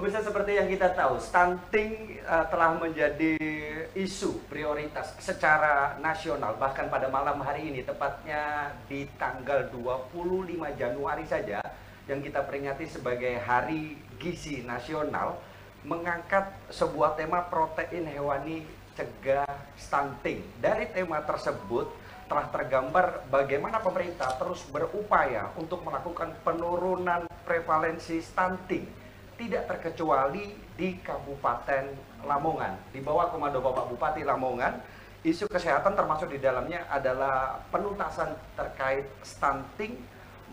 Pemirsa, seperti yang kita tahu, stunting telah menjadi isu prioritas secara nasional. Bahkan pada malam hari ini, tepatnya di tanggal 25 Januari saja, yang kita peringati sebagai Hari Gizi Nasional, mengangkat sebuah tema protein hewani cegah stunting. Dari tema tersebut telah tergambar bagaimana pemerintah terus berupaya untuk melakukan penurunan prevalensi stunting, tidak terkecuali di Kabupaten Lamongan. Di bawah komando Bapak Bupati Lamongan, isu kesehatan termasuk di dalamnya adalah penuntasan terkait stunting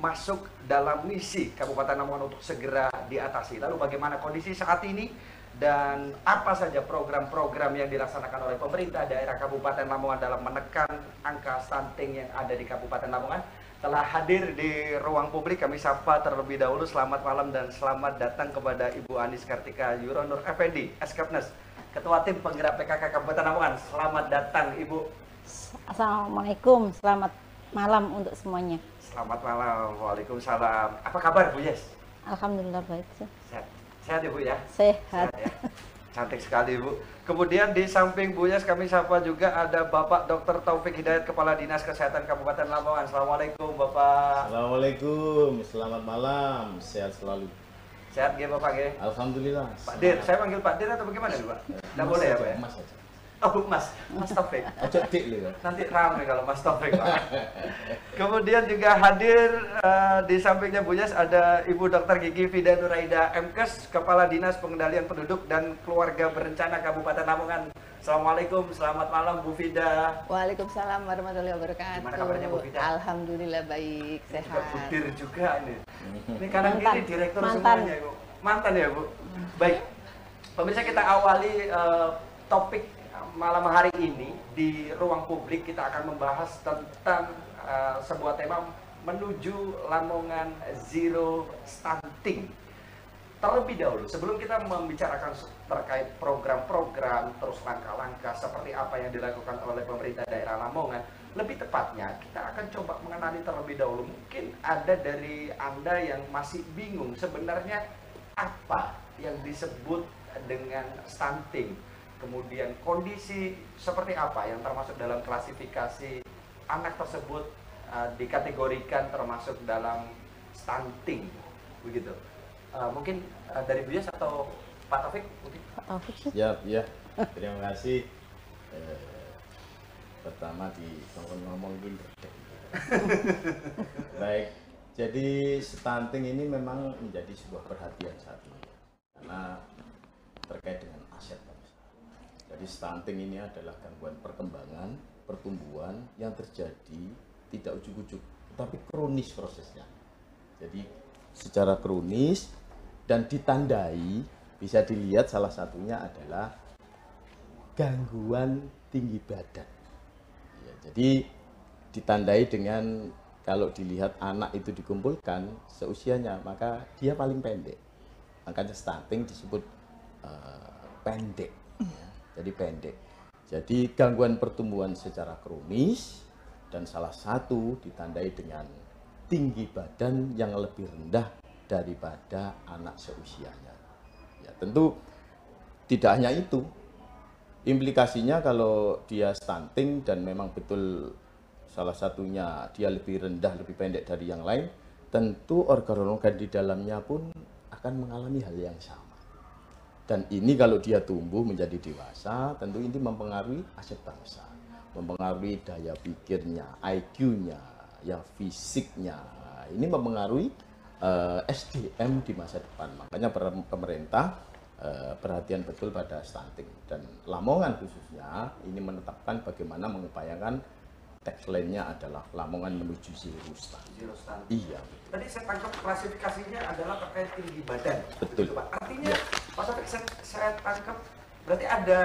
masuk dalam misi Kabupaten Lamongan untuk segera diatasi. Lalu bagaimana kondisi saat ini dan apa saja program-program yang dilaksanakan oleh pemerintah daerah Kabupaten Lamongan dalam menekan angka stunting yang ada di Kabupaten Lamongan? Telah hadir di ruang publik, kami sapa terlebih dahulu. Selamat malam dan selamat datang kepada Ibu Anis Kartika Yuronur Effendi, Eskepnes, Ketua Tim Penggerak PKK Kabupaten Lamongan. Selamat datang, Ibu. Assalamualaikum, selamat malam untuk semuanya. Selamat malam, waalaikumsalam. Apa kabar, Bu Yes? Alhamdulillah baik. Sehat, sehat ya, Bu ya? Sehat. Ya? Cantik sekali, Bu. Kemudian di samping Bu Yes, kami sapa juga ada Bapak Dr. Taufik Hidayat, Kepala Dinas Kesehatan Kabupaten Lamongan. Assalamualaikum, Bapak. Assalamualaikum, selamat malam, sehat selalu. Sehat ya, Bapak ya? Alhamdulillah. Pak Dir, saya panggil Pak Dir atau bagaimana nih, Pak? Tidak boleh ya, Pak ya? Mas aja. Oh, Mas Taufik. Ojo dik lho. Nanti ramai kalau Mas Taufik, Pak. Kemudian juga hadir di sampingnya Bu Yes ada Ibu Dr. Gigi Fida Nuraida MKes, Kepala Dinas Pengendalian Penduduk dan Keluarga Berencana Kabupaten Lamongan. Assalamualaikum, selamat malam Bu Fida. Waalaikumsalam warahmatullahi wabarakatuh. Gimana kabarnya, Bu Fida? Alhamdulillah baik, Juga sehat. butir juga nih. Ini kanan Mantan. kiri direktur Mantan. semuanya, Bu. Mantan ya, Bu. Baik. Pemirsa, kita awali topik malam hari ini di ruang publik. Kita akan membahas tentang sebuah tema menuju Lamongan Zero Stunting. Terlebih dahulu, sebelum kita membicarakan terkait program-program, terus langkah-langkah seperti apa yang dilakukan oleh pemerintah daerah Lamongan, lebih tepatnya kita akan coba mengenali terlebih dahulu. Mungkin ada dari Anda yang masih bingung sebenarnya apa yang disebut dengan stunting. Kemudian kondisi seperti apa yang termasuk dalam klasifikasi anak tersebut dikategorikan termasuk dalam stunting, begitu. Mungkin dari Bu Yes atau Pak Taufik mungkin. Pak Taufik sih. Ya, terima kasih. Pertama di ngomong dulu. Baik, jadi stunting ini memang menjadi sebuah perhatian saat ini karena terkait dengan aset bangsa. Jadi stunting ini adalah gangguan perkembangan, pertumbuhan yang terjadi tidak ujuk-ujuk, tapi kronis prosesnya. Jadi secara kronis dan ditandai, bisa dilihat salah satunya adalah gangguan tinggi badan. Ya, jadi ditandai dengan kalau dilihat anak itu dikumpulkan seusianya, maka dia paling pendek. Makanya stunting disebut pendek. Ya. Jadi pendek. Jadi gangguan pertumbuhan secara kronis dan salah satu ditandai dengan tinggi badan yang lebih rendah daripada anak seusianya. Ya, tentu tidak hanya itu. Implikasinya kalau dia stunting dan memang betul salah satunya dia lebih rendah, lebih pendek dari yang lain, tentu organ-organ di dalamnya pun akan mengalami hal yang sama. Dan ini kalau dia tumbuh menjadi dewasa, tentu ini mempengaruhi aset bangsa, mempengaruhi daya pikirnya, IQ-nya, ya fisiknya. Ini mempengaruhi SDM di masa depan. Makanya pemerintah perhatian betul pada stunting. Dan Lamongan khususnya ini menetapkan bagaimana mengupayakan tagline-nya adalah Lamongan menuju zero stunting. Zero stunting. Iya. Tadi saya tangkap klasifikasinya adalah terkait tinggi badan. Betul. Begitu, Pak. Artinya, Ya. Pak Taufik, saya tangkap berarti ada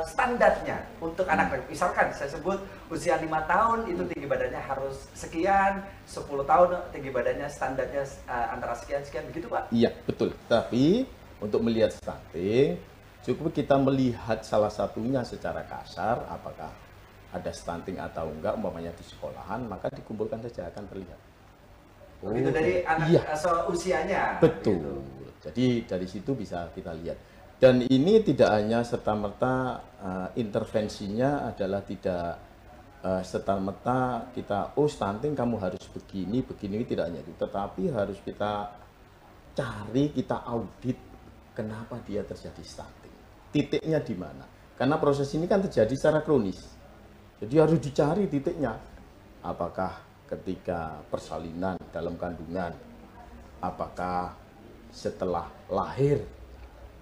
standarnya untuk anak. Misalkan saya sebut usia 5 tahun itu tinggi badannya harus sekian, 10 tahun tinggi badannya standarnya antara sekian-sekian, begitu Pak? Iya, betul. Tapi untuk melihat stunting, cukup kita melihat salah satunya secara kasar, apakah ada stunting atau enggak, umpamanya di sekolahan, maka dikumpulkan saja akan terlihat. Begitu dari anak iya. seusianya. Betul. Gitu. Jadi dari situ bisa kita lihat. Dan ini tidak hanya serta-merta intervensinya adalah tidak serta-merta kita stunting kamu harus begini, begini, tidak hanya itu. Tetapi harus kita cari, kita audit kenapa dia terjadi stunting. Titiknya di mana? Karena proses ini kan terjadi secara kronis. Jadi harus dicari titiknya. Apakah ketika persalinan dalam kandungan, apakah setelah lahir,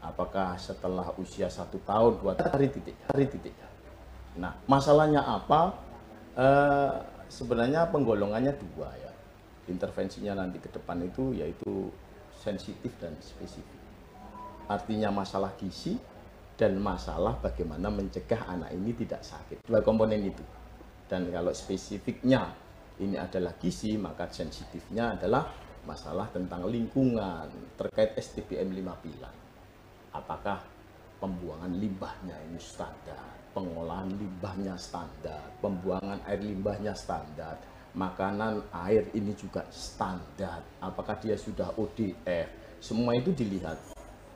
apakah setelah usia 1 tahun, 2 tahun, cari titiknya. Nah, masalahnya apa? Sebenarnya penggolongannya 2 ya. Intervensinya nanti ke depan itu yaitu sensitif dan spesifik. Artinya masalah gizi dan masalah bagaimana mencegah anak ini tidak sakit. 2 komponen itu. Dan kalau spesifiknya ini adalah gizi, maka sensitifnya adalah masalah tentang lingkungan terkait STBM 5 pilar. Apakah pembuangan limbahnya ini standar, pengolahan limbahnya standar, pembuangan air limbahnya standar, makanan air ini juga standar, apakah dia sudah ODF, semua itu dilihat.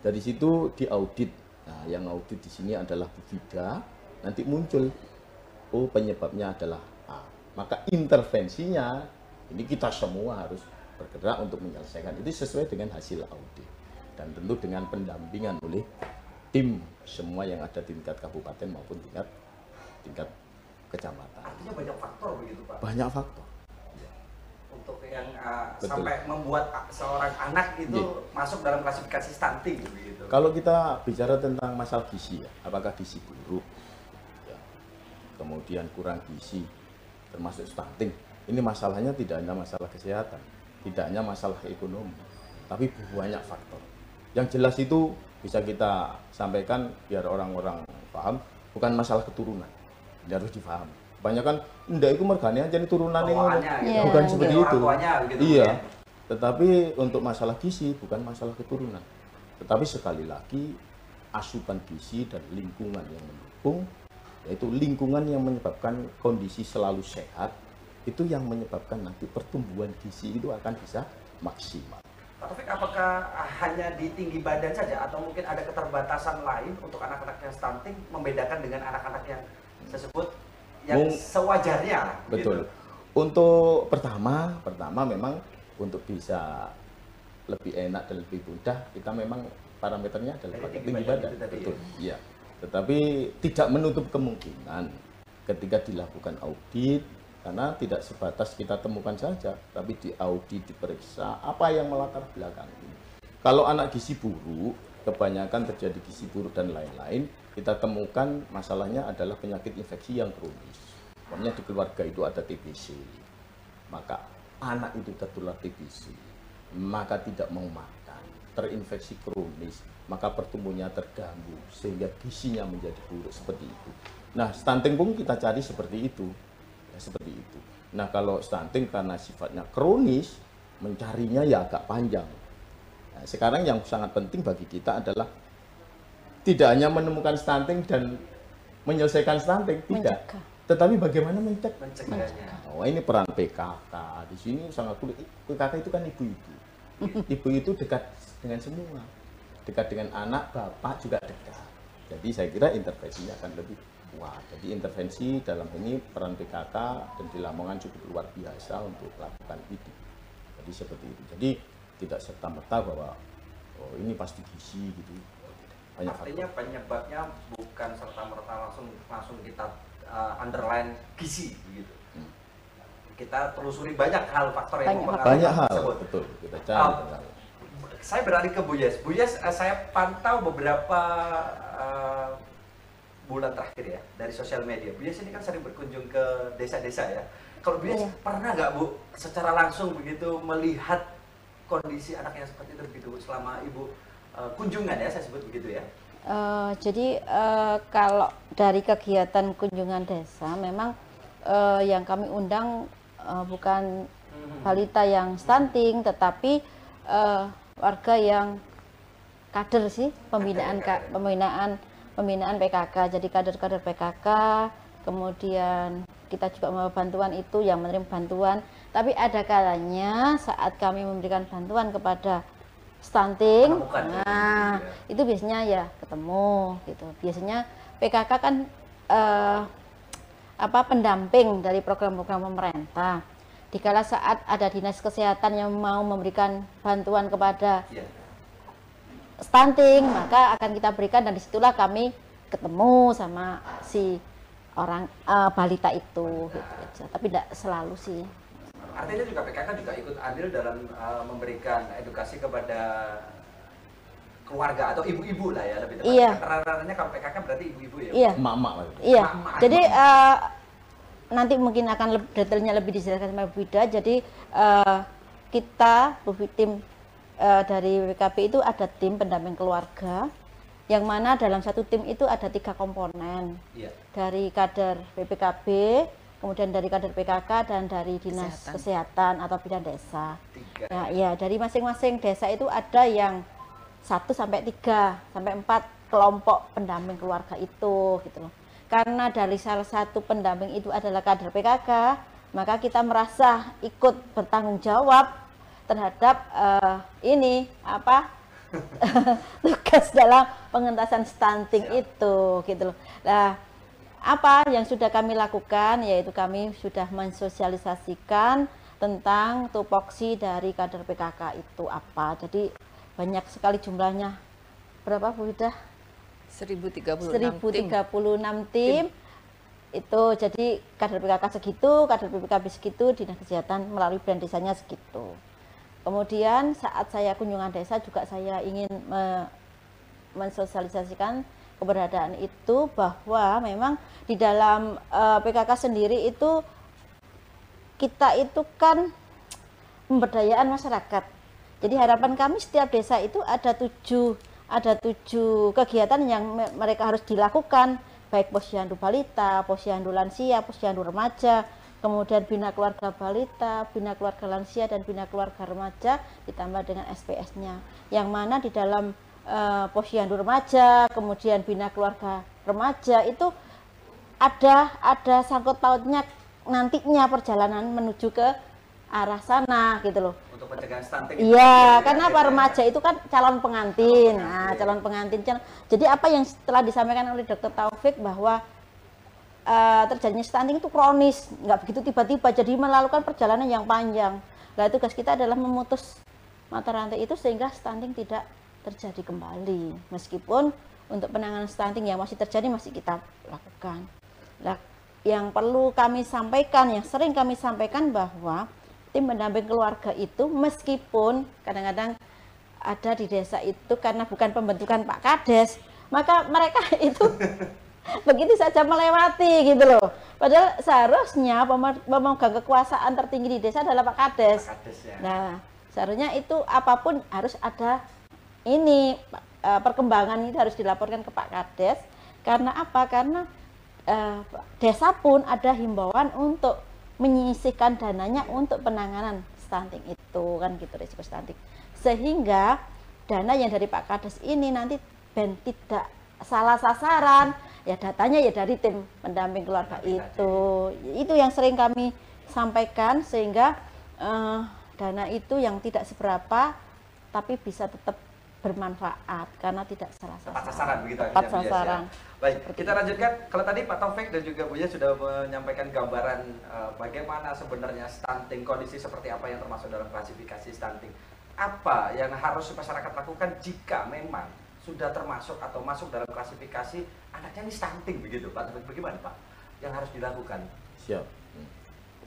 Dari situ diaudit. Nah, yang audit di sini adalah Bu Vida, nanti muncul, penyebabnya adalah A. Maka intervensinya, ini kita semua harus bergerak untuk menyelesaikan. Itu sesuai dengan hasil audit. Dan tentu dengan pendampingan oleh tim semua yang ada di tingkat kabupaten maupun tingkat kecamatan. Artinya banyak faktor begitu Pak. Banyak faktor. Untuk yang Betul. sampai membuat seorang anak itu masuk dalam klasifikasi stunting begitu. Kalau kita bicara tentang masalah gizi ya, apakah gizi buruk, ya, kemudian kurang gizi, termasuk stunting, ini masalahnya tidak hanya masalah kesehatan, tidak hanya masalah ekonomi, tapi banyak faktor. Yang jelas itu bisa kita sampaikan biar orang-orang paham, bukan masalah keturunan, ini harus difahami. Kebanyakan enggak itu mergane aja turunan yang Gitu. bukan Iya. seperti Orang itu. tuanya begitu, Iya. ya. Tetapi untuk masalah gizi bukan masalah keturunan. Tetapi sekali lagi asupan gizi dan lingkungan yang mendukung, yaitu lingkungan yang menyebabkan kondisi selalu sehat, itu yang menyebabkan nanti pertumbuhan gizi itu akan bisa maksimal. Pak Taufik, apakah hanya di tinggi badan saja atau mungkin ada keterbatasan lain untuk anak-anak yang stunting membedakan dengan anak-anak yang saya sebut yang sewajarnya? Betul. Gitu. Untuk pertama memang untuk bisa lebih enak dan lebih mudah, kita memang parameternya adalah pakai tinggi badan. itu tadi, Betul. Iya. Tetapi tidak menutup kemungkinan ketika dilakukan audit, karena tidak sebatas kita temukan saja, tapi diaudit, diperiksa apa yang melatar belakangi. Kalau anak gizi buruk, kebanyakan terjadi gizi buruk dan lain-lain, kita temukan masalahnya adalah penyakit infeksi yang kronis. Pokoknya di keluarga itu ada TBC, maka anak itu tertular TBC, maka tidak mau makan, terinfeksi kronis, maka pertumbuhannya terganggu sehingga gizinya menjadi buruk seperti itu. Nah, stunting pun kita cari seperti itu. Seperti itu. Nah, kalau stunting karena sifatnya kronis, mencarinya ya agak panjang. Nah, sekarang yang sangat penting bagi kita adalah tidak hanya menemukan stunting dan menyelesaikan stunting, tidak. Mencegah. Tetapi bagaimana mencegah? Mencegahnya. Oh, ini peran PKK. Di sini sangat kulit. PKK itu kan ibu-ibu. Ibu itu dekat dengan semua. Dekat dengan anak, bapak juga dekat. Jadi saya kira intervensinya akan lebih wah, jadi intervensi dalam ini peran PKK dan di Lamongan cukup luar biasa untuk melakukan itu. Jadi seperti itu. Jadi tidak serta-merta bahwa ini pasti gizi gitu. Banyak Artinya faktor. penyebabnya bukan serta-merta langsung kita underline gizi begitu. Kita telusuri banyak hal faktor yang mempengaruhi Banyak hal, tersebut. betul. Kita cari. Saya beralih ke Bu Yes. Bu Yes, saya pantau beberapa bulan terakhir ya dari sosial media. Bu Yes ini kan sering berkunjung ke desa-desa ya. Kalau Bu Yes pernah nggak Bu secara langsung begitu melihat kondisi anak yang seperti itu begitu selama Ibu kunjungan ya, saya sebut begitu ya? Jadi kalau dari kegiatan kunjungan desa memang yang kami undang bukan balita yang stunting, tetapi warga yang kader sih, pembinaan PKK, jadi kader-kader PKK, kemudian kita juga membawa bantuan itu, yang menerima bantuan. Tapi ada kalanya saat kami memberikan bantuan kepada stunting, nah itu biasanya ya ketemu gitu. Biasanya PKK kan pendamping dari program-program pemerintah. Dikala saat ada dinas kesehatan yang mau memberikan bantuan kepada stunting, maka akan kita berikan, dan disitulah kami ketemu sama si orang balita itu gitu. Tapi tidak selalu sih. Artinya juga PKK juga ikut andil dalam memberikan edukasi kepada keluarga atau ibu-ibu lah ya, lebih tepat. Iya. Rata-ratanya kalau PKK berarti ibu-ibu ya. Iya. Emak-emak. Iya. Emak-emak. Jadi nanti mungkin akan detailnya lebih dijelaskan sama Bu Ida. Jadi kita tim dari WKB itu ada tim pendamping keluarga, yang mana dalam satu tim itu ada 3 komponen. Iya. Dari kader BPKB, kemudian dari kader PKK, dan dari dinas kesehatan atau bidan desa. Ya, dari masing-masing desa itu ada yang 1 sampai 3 sampai 4 kelompok pendamping keluarga itu gitu loh. Karena dari salah satu pendamping itu adalah kader PKK, maka kita merasa ikut bertanggung jawab terhadap tugas dalam pengentasan stunting itu gitu loh. Nah, apa yang sudah kami lakukan, yaitu kami sudah mensosialisasikan tentang tupoksi dari kader PKK itu apa. Jadi banyak sekali jumlahnya. Berapa Bu Ida? 1036 tim. Itu jadi kader PKK segitu, kader PKB segitu, dinas kesehatan melalui bidan desanya segitu. Kemudian saat saya kunjungan desa juga saya ingin mensosialisasikan keberadaan itu, bahwa memang di dalam PKK sendiri itu kita itu kan pemberdayaan masyarakat. Jadi harapan kami setiap desa itu ada 7 kegiatan yang mereka harus dilakukan, baik posyandu balita, posyandu lansia, posyandu remaja, kemudian bina keluarga balita, bina keluarga lansia, dan bina keluarga remaja, ditambah dengan SPS-nya. Yang mana di dalam posyandu remaja, kemudian bina keluarga remaja itu ada sangkut pautnya nantinya perjalanan menuju ke arah sana gitu loh. Untuk pencegahan stunting. Iya, karena apa, remaja itu kan calon pengantin. Nah, calon pengantin. Jadi apa yang telah disampaikan oleh Dr. Taufik bahwa terjadinya stunting itu kronis, nggak begitu tiba-tiba, jadi melakukan perjalanan yang panjang. Nah, tugas kita adalah memutus mata rantai itu sehingga stunting tidak terjadi kembali. Meskipun untuk penanganan stunting yang masih terjadi masih kita lakukan. Nah, yang perlu kami sampaikan, yang sering kami sampaikan, bahwa tim pendamping keluarga itu meskipun kadang-kadang ada di desa itu karena bukan pembentukan Pak Kades, maka mereka itu begitu saja melewati gitu loh. Padahal seharusnya pemegang kekuasaan tertinggi di desa adalah Pak Kades. Nah, seharusnya itu apapun harus ada perkembangan itu harus dilaporkan ke Pak Kades. Karena apa? Karena desa pun ada himbauan untuk menyisihkan dananya untuk penanganan stunting itu, kan gitu, risiko stunting. Sehingga dana yang dari Pak Kades ini nanti tidak salah sasaran, ya datanya ya dari tim pendamping keluarga itu. Itu yang sering kami sampaikan, sehingga dana itu yang tidak seberapa tapi bisa tetap bermanfaat karena tidak salah sasaran. Tepat sasaran begitu. Tepat sasaran. Baik, kita lanjutkan. Kalau tadi Pak Taufik dan juga Buya sudah menyampaikan gambaran bagaimana sebenarnya stunting, kondisi seperti apa yang termasuk dalam klasifikasi stunting. Apa yang harus masyarakat lakukan jika memang sudah termasuk atau masuk dalam klasifikasi anaknya ini stunting begitu, Pak Taufik? Bagaimana Pak yang harus dilakukan? Siap.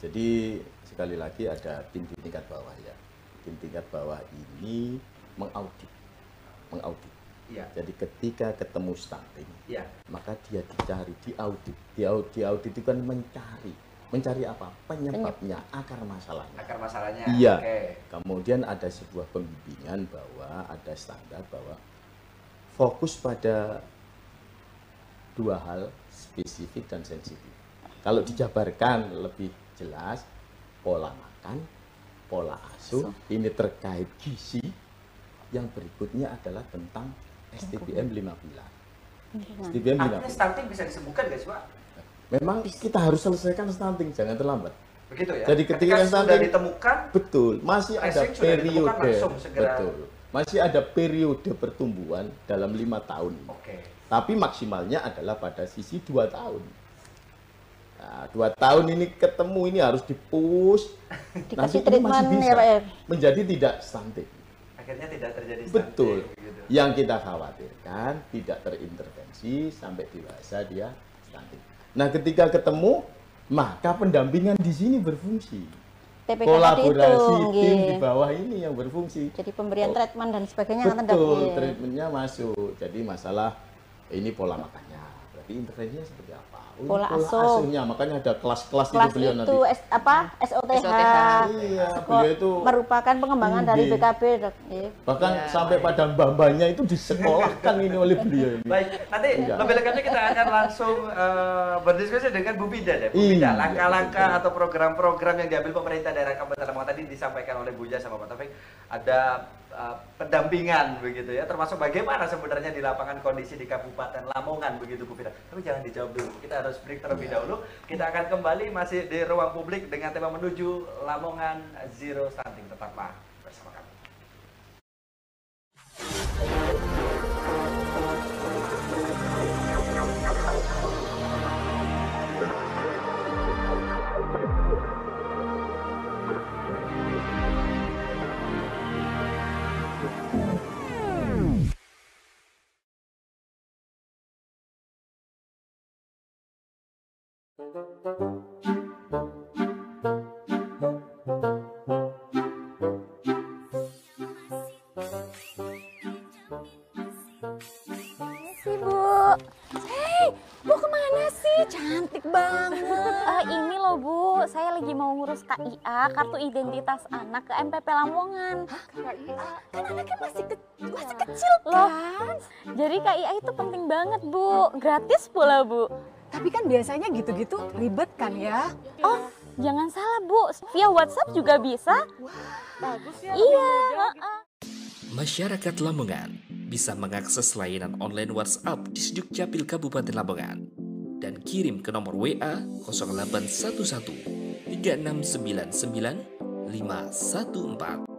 Jadi sekali lagi ada tim di tingkat bawah ya. Tim tingkat bawah ini mengaudit. Ya. Jadi ketika ketemu stunting, ya, maka dia dicari, diaudit. Diaudit itu kan mencari apa? Penyebabnya, akar masalahnya. Akar masalahnya. Iya. Okay. Kemudian ada sebuah pembimbingan bahwa ada standar bahwa fokus pada 2 hal, spesifik dan sensitif. Kalau dijabarkan lebih jelas, pola makan, pola asuh, ini terkait gizi. Yang berikutnya adalah tentang STBM 5 pilar. STBM 5 pilar. Artinya stunting bisa disembuhkan guys Pak? memang kita harus selesaikan stunting, jangan terlambat. Begitu ya. Jadi ketika sudah stunting ditemukan, betul, masih ada tracing sudah ditemukan, periode, langsung segera. betul, masih ada periode pertumbuhan dalam 5 tahun. Oke. Tapi maksimalnya adalah pada sisi 2 tahun. Nah, 2 tahun ini ketemu, ini harus dipush. Dikasih Nanti ini masih treatment bisa ya Pak ya. menjadi tidak stunting. Akhirnya tidak terjadi stunting. Betul. Gitu. Yang kita khawatirkan tidak terintervensi sampai dewasa dia stunting. Nah, ketika ketemu, maka pendampingan di sini berfungsi. TPK Kolaborasi tadi itu, tim nggih. di bawah ini yang berfungsi. Jadi pemberian treatment dan sebagainya ngaten Betul, nggih. treatmentnya masuk. Jadi masalah ini pola makannya. Berarti intervensinya seperti apa? Oh, Pola asuh. asuhnya, makanya ada kelas-kelas itu Kelas beliau itu nanti. SOTH. SOTH. Iya, Sekolah- beliau itu merupakan pengembangan dari Nggih. BKB, Dok. Nggih. bahkan Ya, sampai pada mbah-mbahnya itu disekolahkan ini oleh beliau ini. Baik, nanti Enggak. lebih lengkapnya kita akan langsung berdiskusi dengan Bu Bida deh. Bu Iya, Bida, langkah-langkah betul. atau program-program yang diambil pemerintah daerah Kabupaten Lamongan tadi disampaikan oleh Bu Ja sama Pak Taufik, ada pendampingan begitu ya, termasuk bagaimana sebenarnya di lapangan kondisi di Kabupaten Lamongan begitu Bu Bida. Tapi jangan dijawab dulu, kita harus break terlebih dahulu. Kita akan kembali masih di ruang publik dengan tema menuju Lamongan Zero Stunting. Tetaplah bersama kami. sih, Bu. Hei, mau kemana sih? Cantik banget. Ini loh, Bu. Saya lagi mau ngurus KIA, Kartu Identitas Anak, ke MPP Lamongan. KIA? Kan anaknya masih kecil loh. Kan? Jadi KIA itu penting banget, Bu. Gratis pula, Bu. Tapi kan biasanya gitu-gitu ribet kan ya? Oh, jangan salah, Bu. Via WhatsApp juga bisa. Bagus ya. Iya. Masyarakat Lamongan bisa mengakses layanan online WhatsApp di Sdukcapil Kabupaten Lamongan dan kirim ke nomor WA 0811 3699 514.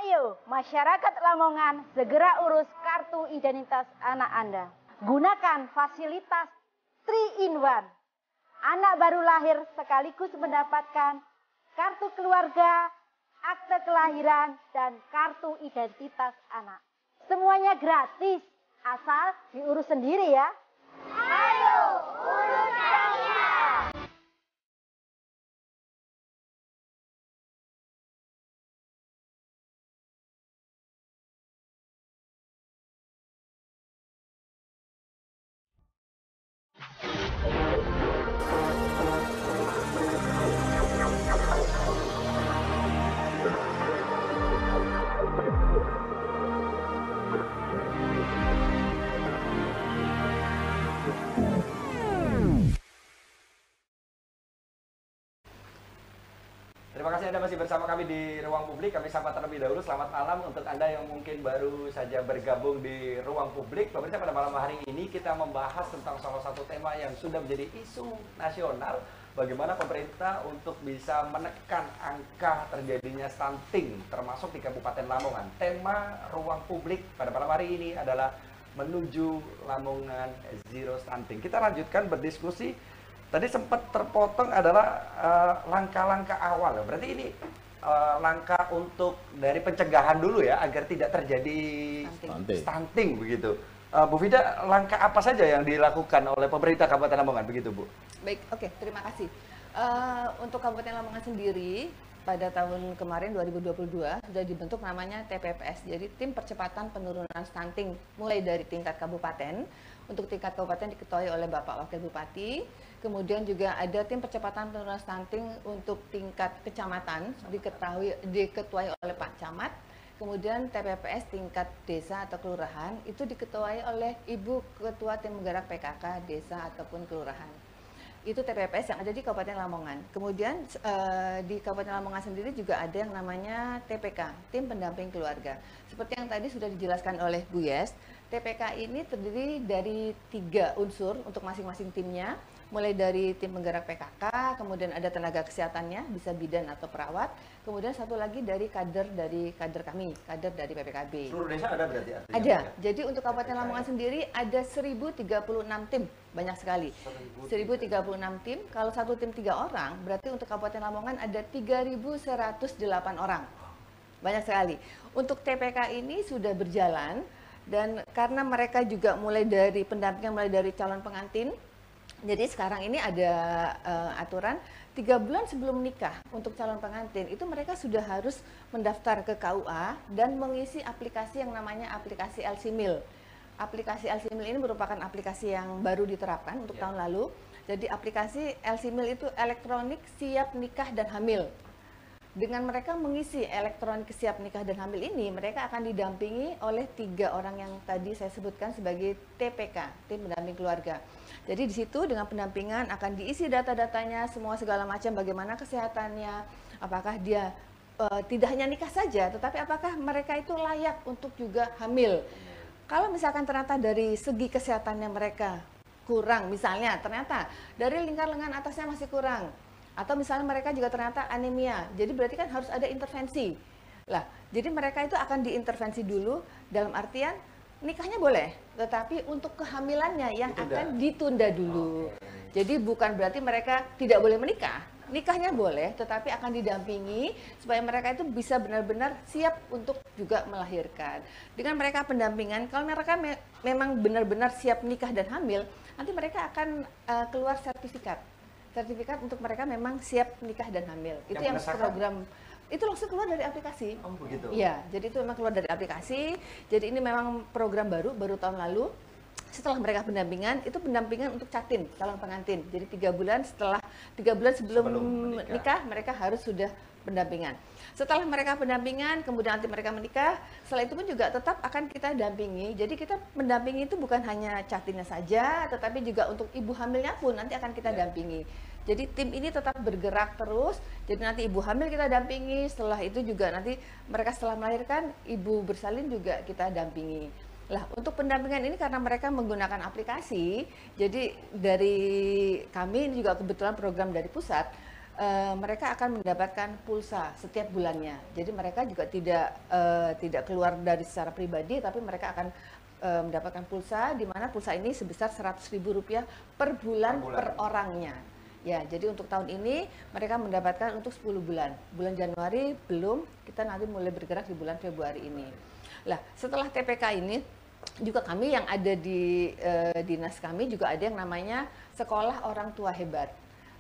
Ayo, masyarakat Lamongan, segera urus kartu identitas anak Anda. Gunakan fasilitas 3-in-1. Anak baru lahir sekaligus mendapatkan kartu keluarga, akte kelahiran, dan kartu identitas anak. Semuanya gratis, asal diurus sendiri ya. Ayo, urus saja! Terima kasih Anda masih bersama kami di Ruang Publik. Kami sapa terlebih dahulu. Selamat malam untuk Anda yang mungkin baru saja bergabung di Ruang Publik. Pemirsa, pada malam hari ini kita membahas tentang salah satu tema yang sudah menjadi isu nasional. Bagaimana pemerintah untuk bisa menekan angka terjadinya stunting, termasuk di Kabupaten Lamongan. Tema Ruang Publik pada malam hari ini adalah menuju Lamongan Zero Stunting. Kita lanjutkan berdiskusi. Tadi sempat terpotong adalah langkah-langkah awal. Berarti ini langkah untuk dari pencegahan dulu ya, agar tidak terjadi stunting begitu. Bu Vida, langkah apa saja yang dilakukan oleh pemerintah Kabupaten Lamongan begitu, Bu? Baik, oke, terima kasih. Untuk Kabupaten Lamongan sendiri, pada tahun kemarin 2022 sudah dibentuk namanya TPPS, jadi Tim Percepatan Penurunan Stunting, mulai dari tingkat kabupaten. Untuk tingkat kabupaten diketuai oleh Bapak Wakil Bupati, kemudian juga ada Tim Percepatan Penurunan Stunting untuk tingkat kecamatan, diketuai oleh Pak Camat. Kemudian TPPS tingkat desa atau kelurahan itu diketuai oleh Ibu Ketua Tim Penggerak PKK desa ataupun kelurahan. Itu TPPS yang ada di Kabupaten Lamongan. Kemudian di Kabupaten Lamongan sendiri juga ada yang namanya TPK, Tim Pendamping Keluarga. Seperti yang tadi sudah dijelaskan oleh Bu Yes, TPK ini terdiri dari 3 unsur untuk masing-masing timnya, mulai dari tim penggerak PKK, kemudian ada tenaga kesehatannya, bisa bidan atau perawat, kemudian satu lagi dari kader kami, kader dari PPKB. Seluruh desa ada berarti artinya? Ada. Jadi untuk Kabupaten Lamongan sendiri ada 1036 tim, banyak sekali. 1036 tim, kalau satu tim 3 orang, berarti untuk Kabupaten Lamongan ada 3.108 orang. Banyak sekali. Untuk TPK ini sudah berjalan, dan karena mereka juga mulai dari pendampingan, mulai dari calon pengantin, jadi sekarang ini ada aturan 3 bulan sebelum nikah untuk calon pengantin itu mereka sudah harus mendaftar ke KUA dan mengisi aplikasi yang namanya aplikasi LCMIL. Aplikasi LCMIL ini merupakan aplikasi yang baru diterapkan untuk tahun lalu. Jadi aplikasi LCMIL itu elektronik siap nikah dan hamil. Dengan mereka mengisi elektronik siap nikah dan hamil ini, mereka akan didampingi oleh 3 orang yang tadi saya sebutkan sebagai TPK, Tim Pendamping Keluarga. Jadi di situ dengan pendampingan akan diisi data-datanya, semua segala macam bagaimana kesehatannya, apakah dia tidak hanya nikah saja, tetapi apakah mereka itu layak untuk juga hamil. Kalau misalkan ternyata dari segi kesehatannya mereka kurang, misalnya ternyata dari lingkar lengan atasnya masih kurang, atau misalnya mereka juga ternyata anemia, jadi berarti kan harus ada intervensi. Lah, jadi mereka itu akan diintervensi dulu dalam artian nikahnya boleh, tetapi untuk kehamilannya yang akan ditunda dulu. Jadi bukan berarti mereka tidak boleh menikah, nikahnya boleh, tetapi akan didampingi supaya mereka itu bisa benar-benar siap untuk juga melahirkan. Dengan mereka pendampingan, kalau mereka memang benar-benar siap nikah dan hamil, nanti mereka akan keluar sertifikat untuk mereka memang siap nikah dan hamil. Itu yang program. Itu langsung keluar dari aplikasi. Oh begitu? Iya, jadi itu memang keluar dari aplikasi. Jadi ini memang program baru tahun lalu. Setelah mereka pendampingan, itu pendampingan untuk catin, calon pengantin. Jadi 3 bulan sebelum nikah, mereka harus sudah pendampingan. Setelah mereka pendampingan, kemudian nanti mereka menikah, setelah itu pun juga tetap akan kita dampingi. Jadi kita mendampingi itu bukan hanya catinnya saja, tetapi juga untuk ibu hamilnya pun nanti akan kita dampingi. Jadi tim ini tetap bergerak terus, jadi nanti ibu hamil kita dampingi, setelah itu juga nanti mereka setelah melahirkan, ibu bersalin juga kita dampingi. Lah, untuk pendampingan ini karena mereka menggunakan aplikasi, jadi dari kami ini juga kebetulan program dari pusat, mereka akan mendapatkan pulsa setiap bulannya. Jadi mereka juga tidak keluar dari secara pribadi, tapi mereka akan mendapatkan pulsa, di mana pulsa ini sebesar Rp100.000 per bulan per orangnya. Ya, jadi untuk tahun ini mereka mendapatkan untuk 10 bulan. Bulan Januari belum, kita nanti mulai bergerak di bulan Februari ini. Lah, setelah TPK ini juga kami yang ada di dinas kami juga ada yang namanya Sekolah Orang Tua Hebat.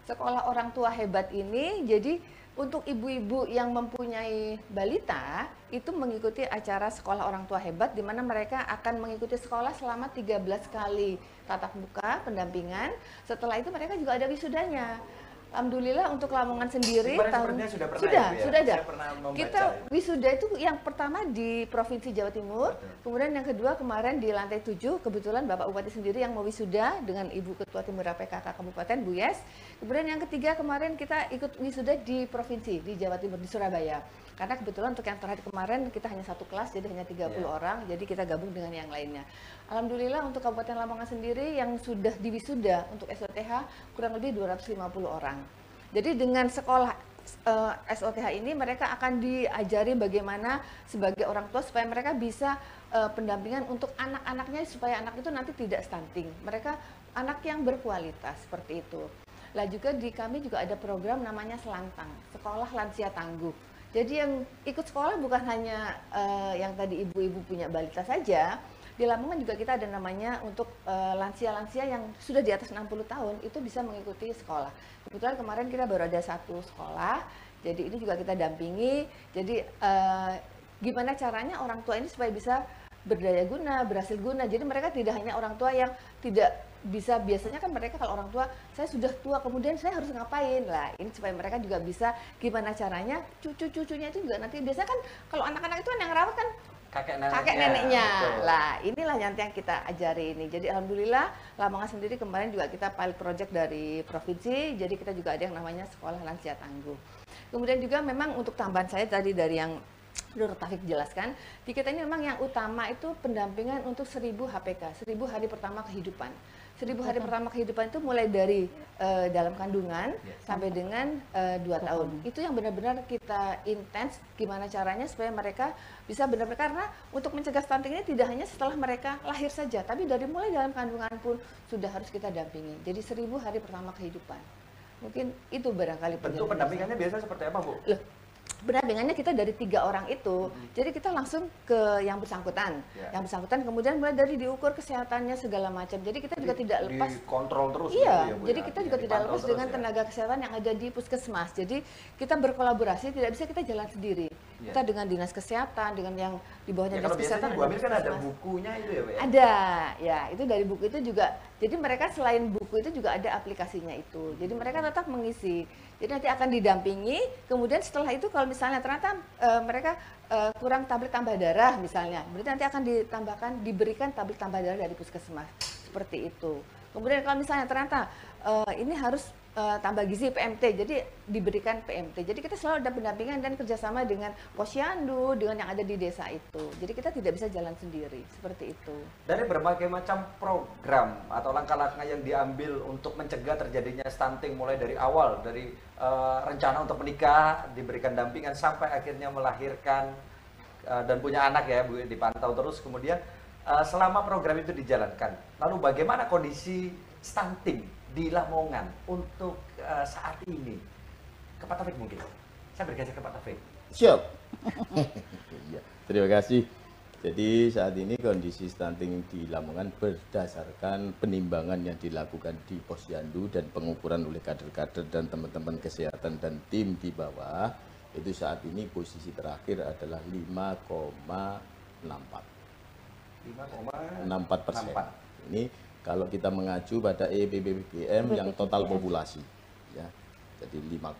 Sekolah Orang Tua Hebat ini jadi untuk ibu-ibu yang mempunyai balita itu mengikuti acara Sekolah Orang Tua Hebat di mana mereka akan mengikuti sekolah selama 13 kali tatap muka pendampingan. Setelah itu mereka juga ada wisudanya. Alhamdulillah untuk Lamongan sendiri sudah ada. Kita wisuda itu yang pertama di Provinsi Jawa Timur, kemudian yang kedua kemarin di lantai 7 kebetulan Bapak Bupati sendiri yang mau wisuda dengan Ibu Ketua Tim PKK Kabupaten Bu Yes. Kemudian yang ketiga kemarin kita ikut wisuda di provinsi di Jawa Timur di Surabaya. Karena kebetulan untuk yang terakhir kemarin kita hanya satu kelas jadi hanya 30 orang, jadi kita gabung dengan yang lainnya. Alhamdulillah untuk Kabupaten Lamongan sendiri yang sudah diwisuda untuk SOTH kurang lebih 250 orang. Jadi dengan sekolah SOTH ini mereka akan diajari bagaimana sebagai orang tua supaya mereka bisa pendampingan untuk anak-anaknya supaya anak itu nanti tidak stunting. Mereka anak yang berkualitas seperti itu. Lah juga di kami juga ada program namanya Selantang, Sekolah Lansia Tangguh. Jadi yang ikut sekolah bukan hanya yang tadi ibu-ibu punya balita saja. Di Lamongan juga kita ada namanya untuk lansia-lansia yang sudah di atas 60 tahun itu bisa mengikuti sekolah. Kebetulan kemarin kita baru ada 1 sekolah, jadi ini juga kita dampingi. Jadi gimana caranya orang tua ini supaya bisa berdaya guna, berhasil guna. Jadi mereka tidak hanya orang tua yang tidak bisa, biasanya kan mereka kalau orang tua, saya sudah tua kemudian saya harus ngapain lah, ini supaya mereka juga bisa gimana caranya cucu-cucunya itu juga nanti, biasanya kan kalau anak-anak itu yang rawat kan kakek neneknya. Betul. Lah, inilah nanti yang kita ajari ini. Jadi alhamdulillah Lamongan sendiri kemarin juga kita pilot project dari provinsi. Jadi kita juga ada yang namanya Sekolah Lansia Tangguh. Kemudian juga memang untuk tambahan saya tadi dari yang Dr. Taufik jelaskan, di kita ini memang yang utama itu pendampingan untuk 1000 HPK, 1000 hari pertama kehidupan. 1000 hari pertama kehidupan itu mulai dari dalam kandungan sampai dengan 2 tahun. Itu yang benar-benar kita intens gimana caranya supaya mereka bisa benar-benar, karena untuk mencegah stunting ini tidak hanya setelah mereka lahir saja, tapi dari mulai dalam kandungan pun sudah harus kita dampingi. Jadi 1000 hari pertama kehidupan. Mungkin itu barangkali Bentuk pendampingannya biasa seperti apa, Bu? Loh, pendampingannya kita dari 3 orang itu, jadi kita langsung ke yang bersangkutan, yang bersangkutan kemudian mulai dari diukur kesehatannya segala macam. Jadi kita juga tidak lepas dikontrol terus. Iya, gitu ya, Bu, jadi ya? kita juga tidak lepas dengan tenaga kesehatan yang ada di puskesmas. Jadi kita berkolaborasi, tidak bisa kita jalan sendiri. Kita dengan dinas kesehatan, dengan yang di bawahnya dinas kesehatan. Bu Amir kan ada bukunya itu ya, Bu ya? Ada, ya itu dari buku itu juga. Jadi mereka selain buku itu juga ada aplikasinya itu. Jadi mereka tetap mengisi. Jadi nanti akan didampingi. Kemudian setelah itu kalau misalnya ternyata mereka kurang tablet tambah darah misalnya, berarti nanti akan diberikan tablet tambah darah dari puskesmas seperti itu. Kemudian kalau misalnya ternyata ini harus tambah gizi PMT, jadi diberikan PMT. Jadi kita selalu ada pendampingan dan kerjasama dengan posyandu, dengan yang ada di desa itu. Jadi kita tidak bisa jalan sendiri, seperti itu. Dari berbagai macam program atau langkah-langkah yang diambil untuk mencegah terjadinya stunting, mulai dari awal, dari rencana untuk menikah, diberikan dampingan, sampai akhirnya melahirkan dan punya anak ya, Bu, dipantau terus. Kemudian selama program itu dijalankan, lalu bagaimana kondisi stunting di Lamongan untuk saat ini? Ke Pak Taufik mungkin. Saya bergeser ke Pak Taufik. Siap. Ya, terima kasih. Jadi saat ini kondisi stunting di Lamongan berdasarkan penimbangan yang dilakukan di Posyandu dan pengukuran oleh kader-kader dan teman-teman kesehatan dan tim di bawah, itu saat ini posisi terakhir adalah 5,64. 5,64%. Ini kalau kita mengacu pada EPBPM yang total populasi, ya, jadi 5,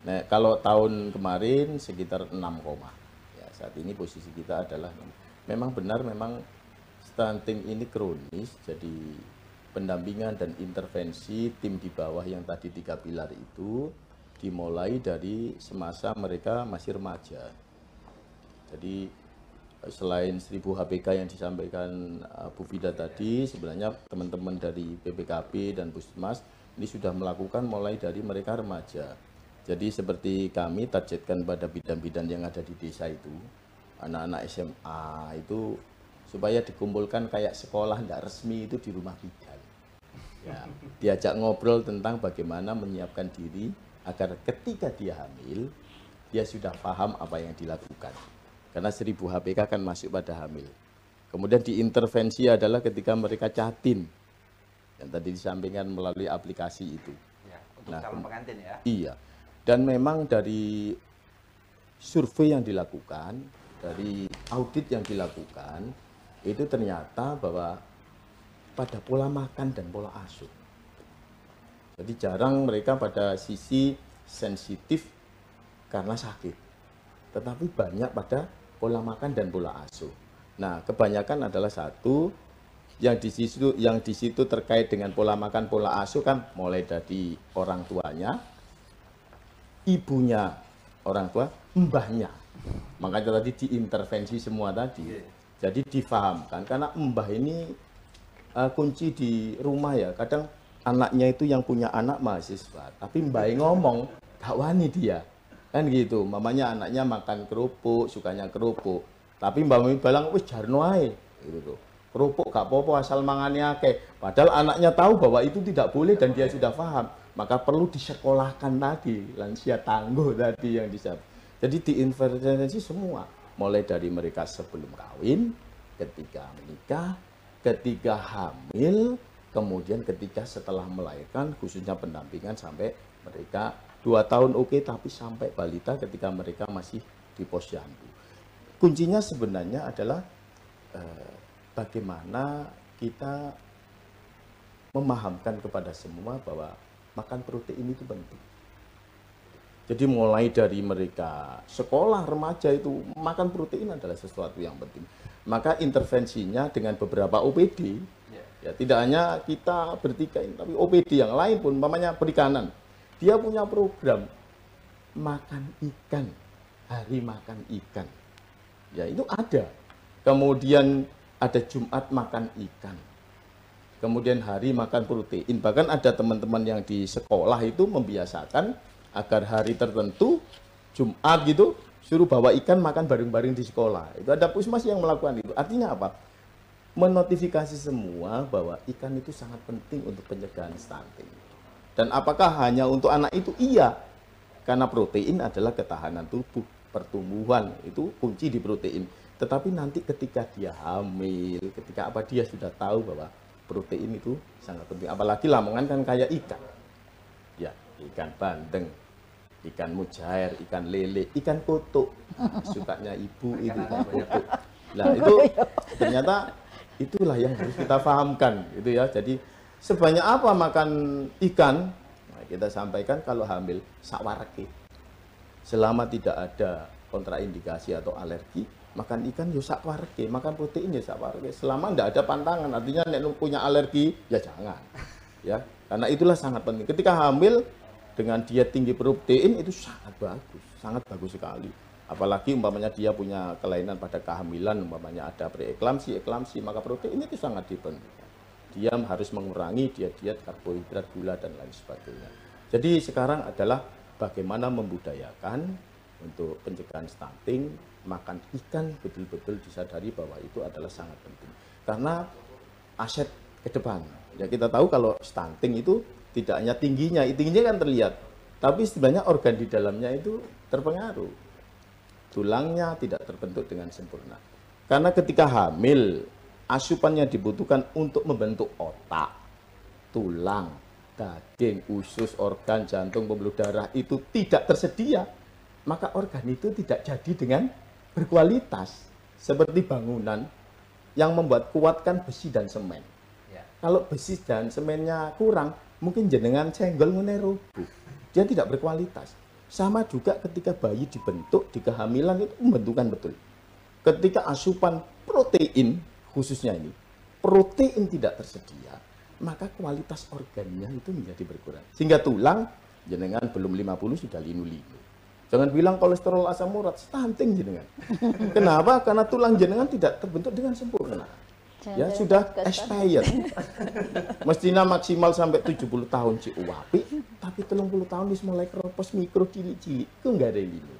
nah kalau tahun kemarin sekitar 6, ya, saat ini posisi kita adalah, memang benar, memang stunting ini kronis, jadi pendampingan dan intervensi tim di bawah yang tadi 3 pilar itu dimulai dari semasa mereka masih remaja. Jadi selain 1000 HPK yang disampaikan Bu Vida tadi, sebenarnya teman-teman dari PPKP dan Puskesmas ini sudah melakukan mulai dari mereka remaja. Jadi seperti kami targetkan pada bidan-bidan yang ada di desa itu, anak-anak SMA itu supaya dikumpulkan kayak sekolah tidak resmi itu di rumah bidan. Ya, diajak ngobrol tentang bagaimana menyiapkan diri agar ketika dia hamil, dia sudah paham apa yang dilakukan. Karena 1000 HPK kan masuk pada hamil. Kemudian diintervensi adalah ketika mereka catin, yang tadi disampaikan melalui aplikasi itu. Ya, untuk calon pengantin ya. Iya. Dan memang dari survei yang dilakukan, dari audit yang dilakukan, itu ternyata bahwa pada pola makan dan pola asuh. Jadi jarang mereka pada sisi sensitif karena sakit. Tetapi banyak pada pola makan dan pola asuh. Nah, kebanyakan adalah satu yang di situ terkait dengan pola makan, pola asuh kan mulai dari orang tuanya, ibunya orang tua, mbahnya. Makanya tadi diintervensi semua tadi. Jadi difahamkan karena mbah ini kunci di rumah ya. Kadang anaknya itu yang punya anak mahasiswa, tapi mbah ngomong gak wani dia. Kan gitu, mamanya anaknya makan kerupuk, sukanya kerupuk. Tapi Mbak Mimi bilang, wis jarno ae. Gitu. Kerupuk gak apa-apa asal mangane akeh. Padahal anaknya tahu bahwa itu tidak boleh dan dia sudah paham. Maka perlu disekolahkan tadi, lansia tangguh tadi yang disebut. Jadi diintervensi semua. Mulai dari mereka sebelum kawin, ketika menikah, ketika hamil, kemudian ketika setelah melahirkan, khususnya pendampingan sampai mereka 2 tahun oke, tapi sampai balita ketika mereka masih di posyandu. Kuncinya sebenarnya adalah bagaimana kita memahamkan kepada semua bahwa makan protein itu penting. Jadi mulai dari mereka sekolah, remaja itu makan protein adalah sesuatu yang penting. Maka intervensinya dengan beberapa OPD, ya tidak hanya kita bertiga ini, tapi OPD yang lain pun, umpamanya perikanan, dia punya program makan ikan, hari makan ikan. Ya itu ada. Kemudian ada Jumat makan ikan. Kemudian hari makan protein. Bahkan ada teman-teman yang di sekolah itu membiasakan agar hari tertentu Jumat gitu suruh bawa ikan makan bareng-bareng di sekolah. Itu ada puskesmas yang melakukan itu. Artinya apa? Menotifikasi semua bahwa ikan itu sangat penting untuk pencegahan stunting. Dan apakah hanya untuk anak itu? Iya. Karena protein adalah ketahanan tubuh, pertumbuhan itu kunci di protein. Tetapi nanti ketika dia hamil, ketika apa dia sudah tahu bahwa protein itu sangat penting. Apalagi Lamongan kan kayak ikan. Ya, ikan bandeng, ikan mujair, ikan lele, ikan kotok. Nah, sukanya ibu itu ikan kotok. Nah, itu ternyata itulah yang harus kita pahamkan gitu ya. Jadi sebanyak apa makan ikan? Nah, kita sampaikan kalau hamil sakwareke. Selama tidak ada kontraindikasi atau alergi, makan ikan ya sakwareke, makan protein ya sakwareke. Selama tidak ada pantangan, artinya nek punya alergi ya jangan. Ya, karena itulah sangat penting. Ketika hamil dengan diet tinggi protein itu sangat bagus sekali. Apalagi umpamanya dia punya kelainan pada kehamilan, umpamanya ada preeklamsi, eklamsi, maka protein itu sangat diperlukan. Dia harus mengurangi diet karbohidrat, gula, dan lain sebagainya. Jadi sekarang adalah bagaimana membudayakan untuk pencegahan stunting, makan ikan betul-betul disadari bahwa itu adalah sangat penting. Karena aset ke depan. Ya kita tahu kalau stunting itu tidak hanya tingginya kan terlihat, tapi sebenarnya organ di dalamnya itu terpengaruh. Tulangnya tidak terbentuk dengan sempurna. Karena ketika hamil, asupan yang dibutuhkan untuk membentuk otak, tulang, daging, usus, organ, jantung, pembuluh darah itu tidak tersedia, maka organ itu tidak jadi dengan berkualitas. Seperti bangunan yang membuat kuatkan besi dan semen. Kalau besi dan semennya kurang, mungkin jenengan senggol rubuh. Dia tidak berkualitas. Sama juga ketika bayi dibentuk di kehamilan itu membentukan betul. Ketika asupan protein, khususnya ini, protein tidak tersedia, maka kualitas organnya itu menjadi berkurang. Sehingga tulang, jenengan belum 50 sudah linu-linu. Jangan bilang kolesterol asam urat, stunting jenengan. Kenapa? Karena tulang jenengan tidak terbentuk dengan sempurna. Ya sudah expired. Mestinya maksimal sampai 70 tahun si uapi, tapi 30 tahun ini mulai keropos mikro cilik-cilik, itu enggak ada linu.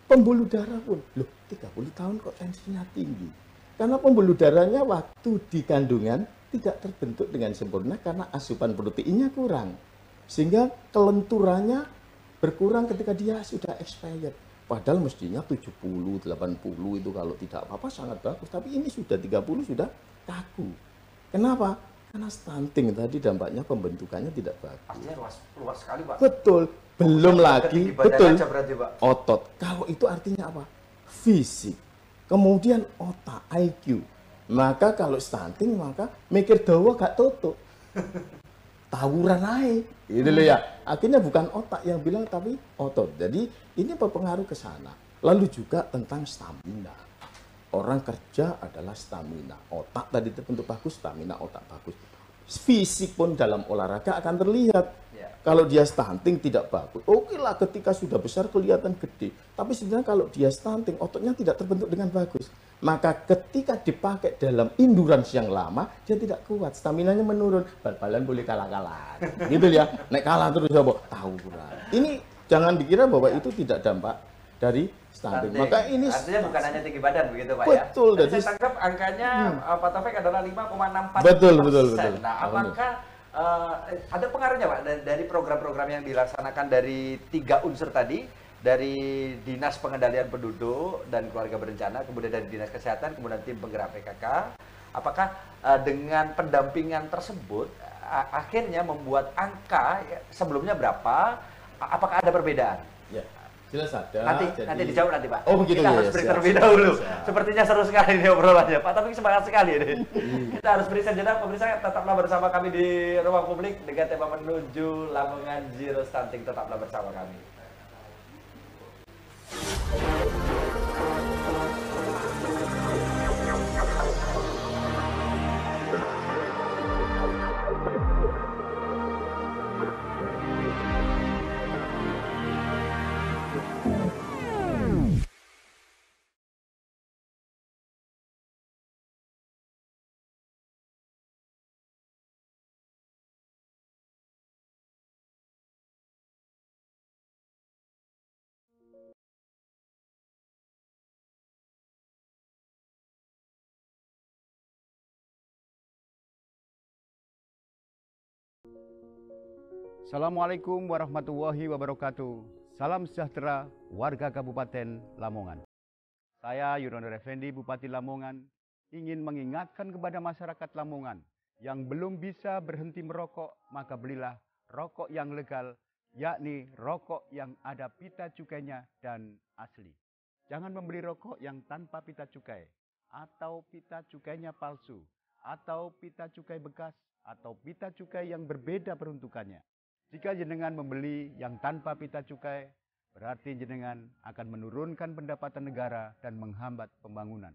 Pembuluh darah pun, loh 30 tahun kok tensinya tinggi. Karena pembuluh darahnya waktu di kandungan tidak terbentuk dengan sempurna karena asupan proteinnya kurang. Sehingga kelenturannya berkurang ketika dia sudah expired. Padahal mestinya 70, 80 itu kalau tidak apa-apa sangat bagus. Tapi ini sudah 30 sudah kaku. Kenapa? Karena stunting tadi dampaknya pembentukannya tidak bagus. Artinya luas sekali, Pak. Betul. Belum lagi, betul. Berarti, Pak. Otot. Kalau itu artinya apa? Fisik. Kemudian otak, IQ. Maka kalau stunting maka mikir dawa gak tutup. Tawuran aja. Gitu loh ya. Akhirnya bukan otak yang bilang tapi otot. Jadi ini berpengaruh ke sana. Lalu juga tentang stamina. Orang kerja adalah stamina. Otak tadi terbentuk bagus, stamina otak bagus. Fisik pun dalam olahraga akan terlihat. Kalau dia stunting tidak bagus. Oke lah ketika sudah besar kelihatan gede. Tapi sebenarnya kalau dia stunting ototnya tidak terbentuk dengan bagus. Maka ketika dipakai dalam endurance yang lama, dia tidak kuat. Staminanya menurun. Bal-balan boleh kalah-kalah. Gitu ya. Naik kalah terus ya, tawuran. Ini jangan dikira bahwa itu tidak dampak dari stunting. Maka ini artinya bukan hanya tinggi badan begitu Pak. Betul, ya. Jadi saya tangkap angkanya Pak Taufik adalah 5,64%. Betul. Nah, apakah ada pengaruhnya Pak dari program-program yang dilaksanakan dari 3 unsur tadi, dari Dinas Pengendalian Penduduk dan Keluarga Berencana, kemudian dari Dinas Kesehatan, kemudian tim penggerak PKK, apakah dengan pendampingan tersebut akhirnya membuat angka sebelumnya berapa, apakah ada perbedaan? Ya. Jelas ada. Nanti dijawab nanti Pak. Oh begitu. Kita harus break terlebih dahulu. Sepertinya seru sekali ini obrolannya Pak. Tapi semangat sekali ini. Kita harus beri sejenak. Pemirsa tetaplah bersama kami di Ruang Publik dengan tema menuju Lamongan Zero Stunting. Tetaplah bersama kami. Assalamualaikum warahmatullahi wabarakatuh. Salam sejahtera warga Kabupaten Lamongan. Saya Yudhoyono Effendi, Bupati Lamongan, ingin mengingatkan kepada masyarakat Lamongan yang belum bisa berhenti merokok, maka belilah rokok yang legal, yakni rokok yang ada pita cukainya dan asli. Jangan membeli rokok yang tanpa pita cukai, atau pita cukainya palsu, atau pita cukai bekas, atau pita cukai yang berbeda peruntukannya. Jika jenengan membeli yang tanpa pita cukai, berarti jenengan akan menurunkan pendapatan negara dan menghambat pembangunan.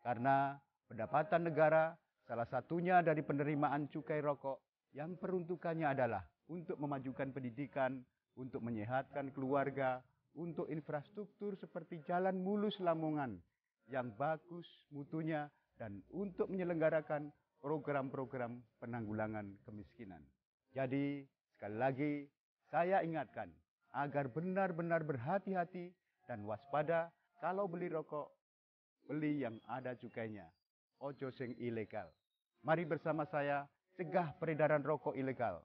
Karena pendapatan negara salah satunya dari penerimaan cukai rokok yang peruntukannya adalah untuk memajukan pendidikan, untuk menyehatkan keluarga, untuk infrastruktur seperti jalan mulus Lamongan yang bagus mutunya, dan untuk menyelenggarakan program-program penanggulangan kemiskinan. Jadi, sekali lagi, saya ingatkan agar benar-benar berhati-hati dan waspada kalau beli rokok, beli yang ada cukainya. Ojo sing ilegal. Mari bersama saya cegah peredaran rokok ilegal.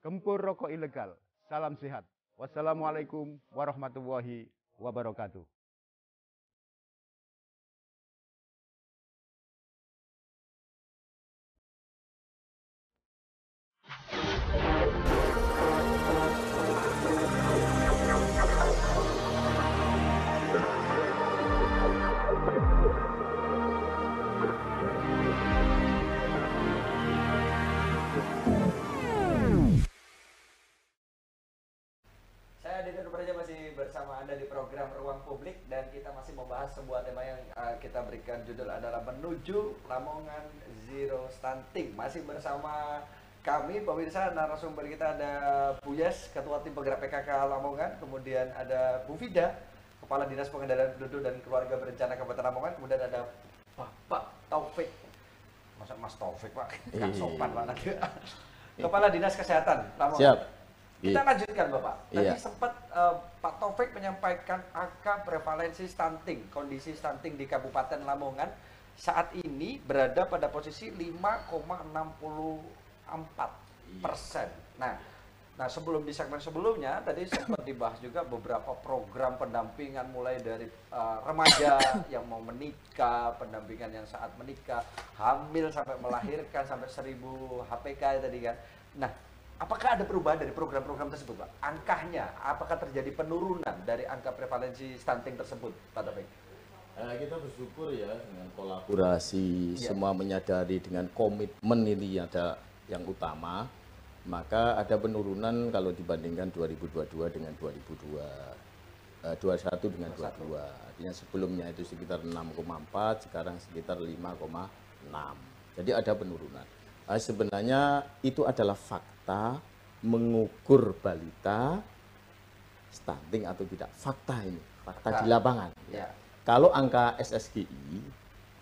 Gempur rokok ilegal. Salam sehat. Wassalamualaikum warahmatullahi wabarakatuh. Masih bersama Anda di program Ruang Publik, dan kita masih membahas sebuah tema yang kita berikan judul adalah menuju Lamongan Zero Stunting. Masih bersama kami pemirsa, narasumber kita ada Bu Yes, Ketua Tim Penggerak PKK Lamongan, kemudian ada Bu Fida, Kepala Dinas Pengendalian Penduduk dan Keluarga Berencana Kabupaten Lamongan, kemudian ada Bapak Taufik. Masa Mas Taufik, Pak? Kan sopan Pak nanti. Kepala Dinas Kesehatan Lamongan. Siap. Kita lanjutkan Bapak. Tadi Iya. sempat Pak Taufik menyampaikan angka prevalensi stunting, kondisi stunting di Kabupaten Lamongan saat ini berada pada posisi 5,64%. Nah, sebelum di segmen sebelumnya tadi sempat dibahas juga beberapa program pendampingan mulai dari remaja yang mau menikah, pendampingan yang saat menikah, hamil sampai melahirkan sampai 1000 HPK tadi kan. Nah, apakah ada perubahan dari program-program tersebut, Pak? Angkanya, apakah terjadi penurunan dari angka prevalensi stunting tersebut, Pak Taufik? Kita bersyukur ya dengan kolaborasi, semua menyadari dengan komitmen ini ada yang utama, maka ada penurunan kalau dibandingkan 2022 dengan 2021 dengan 22. Artinya sebelumnya itu sekitar 6,4, sekarang sekitar 5,6. Jadi ada penurunan. Sebenarnya itu adalah fakta mengukur balita stunting atau tidak. Fakta ini, fakta di lapangan. Ya. Kalau angka SSGI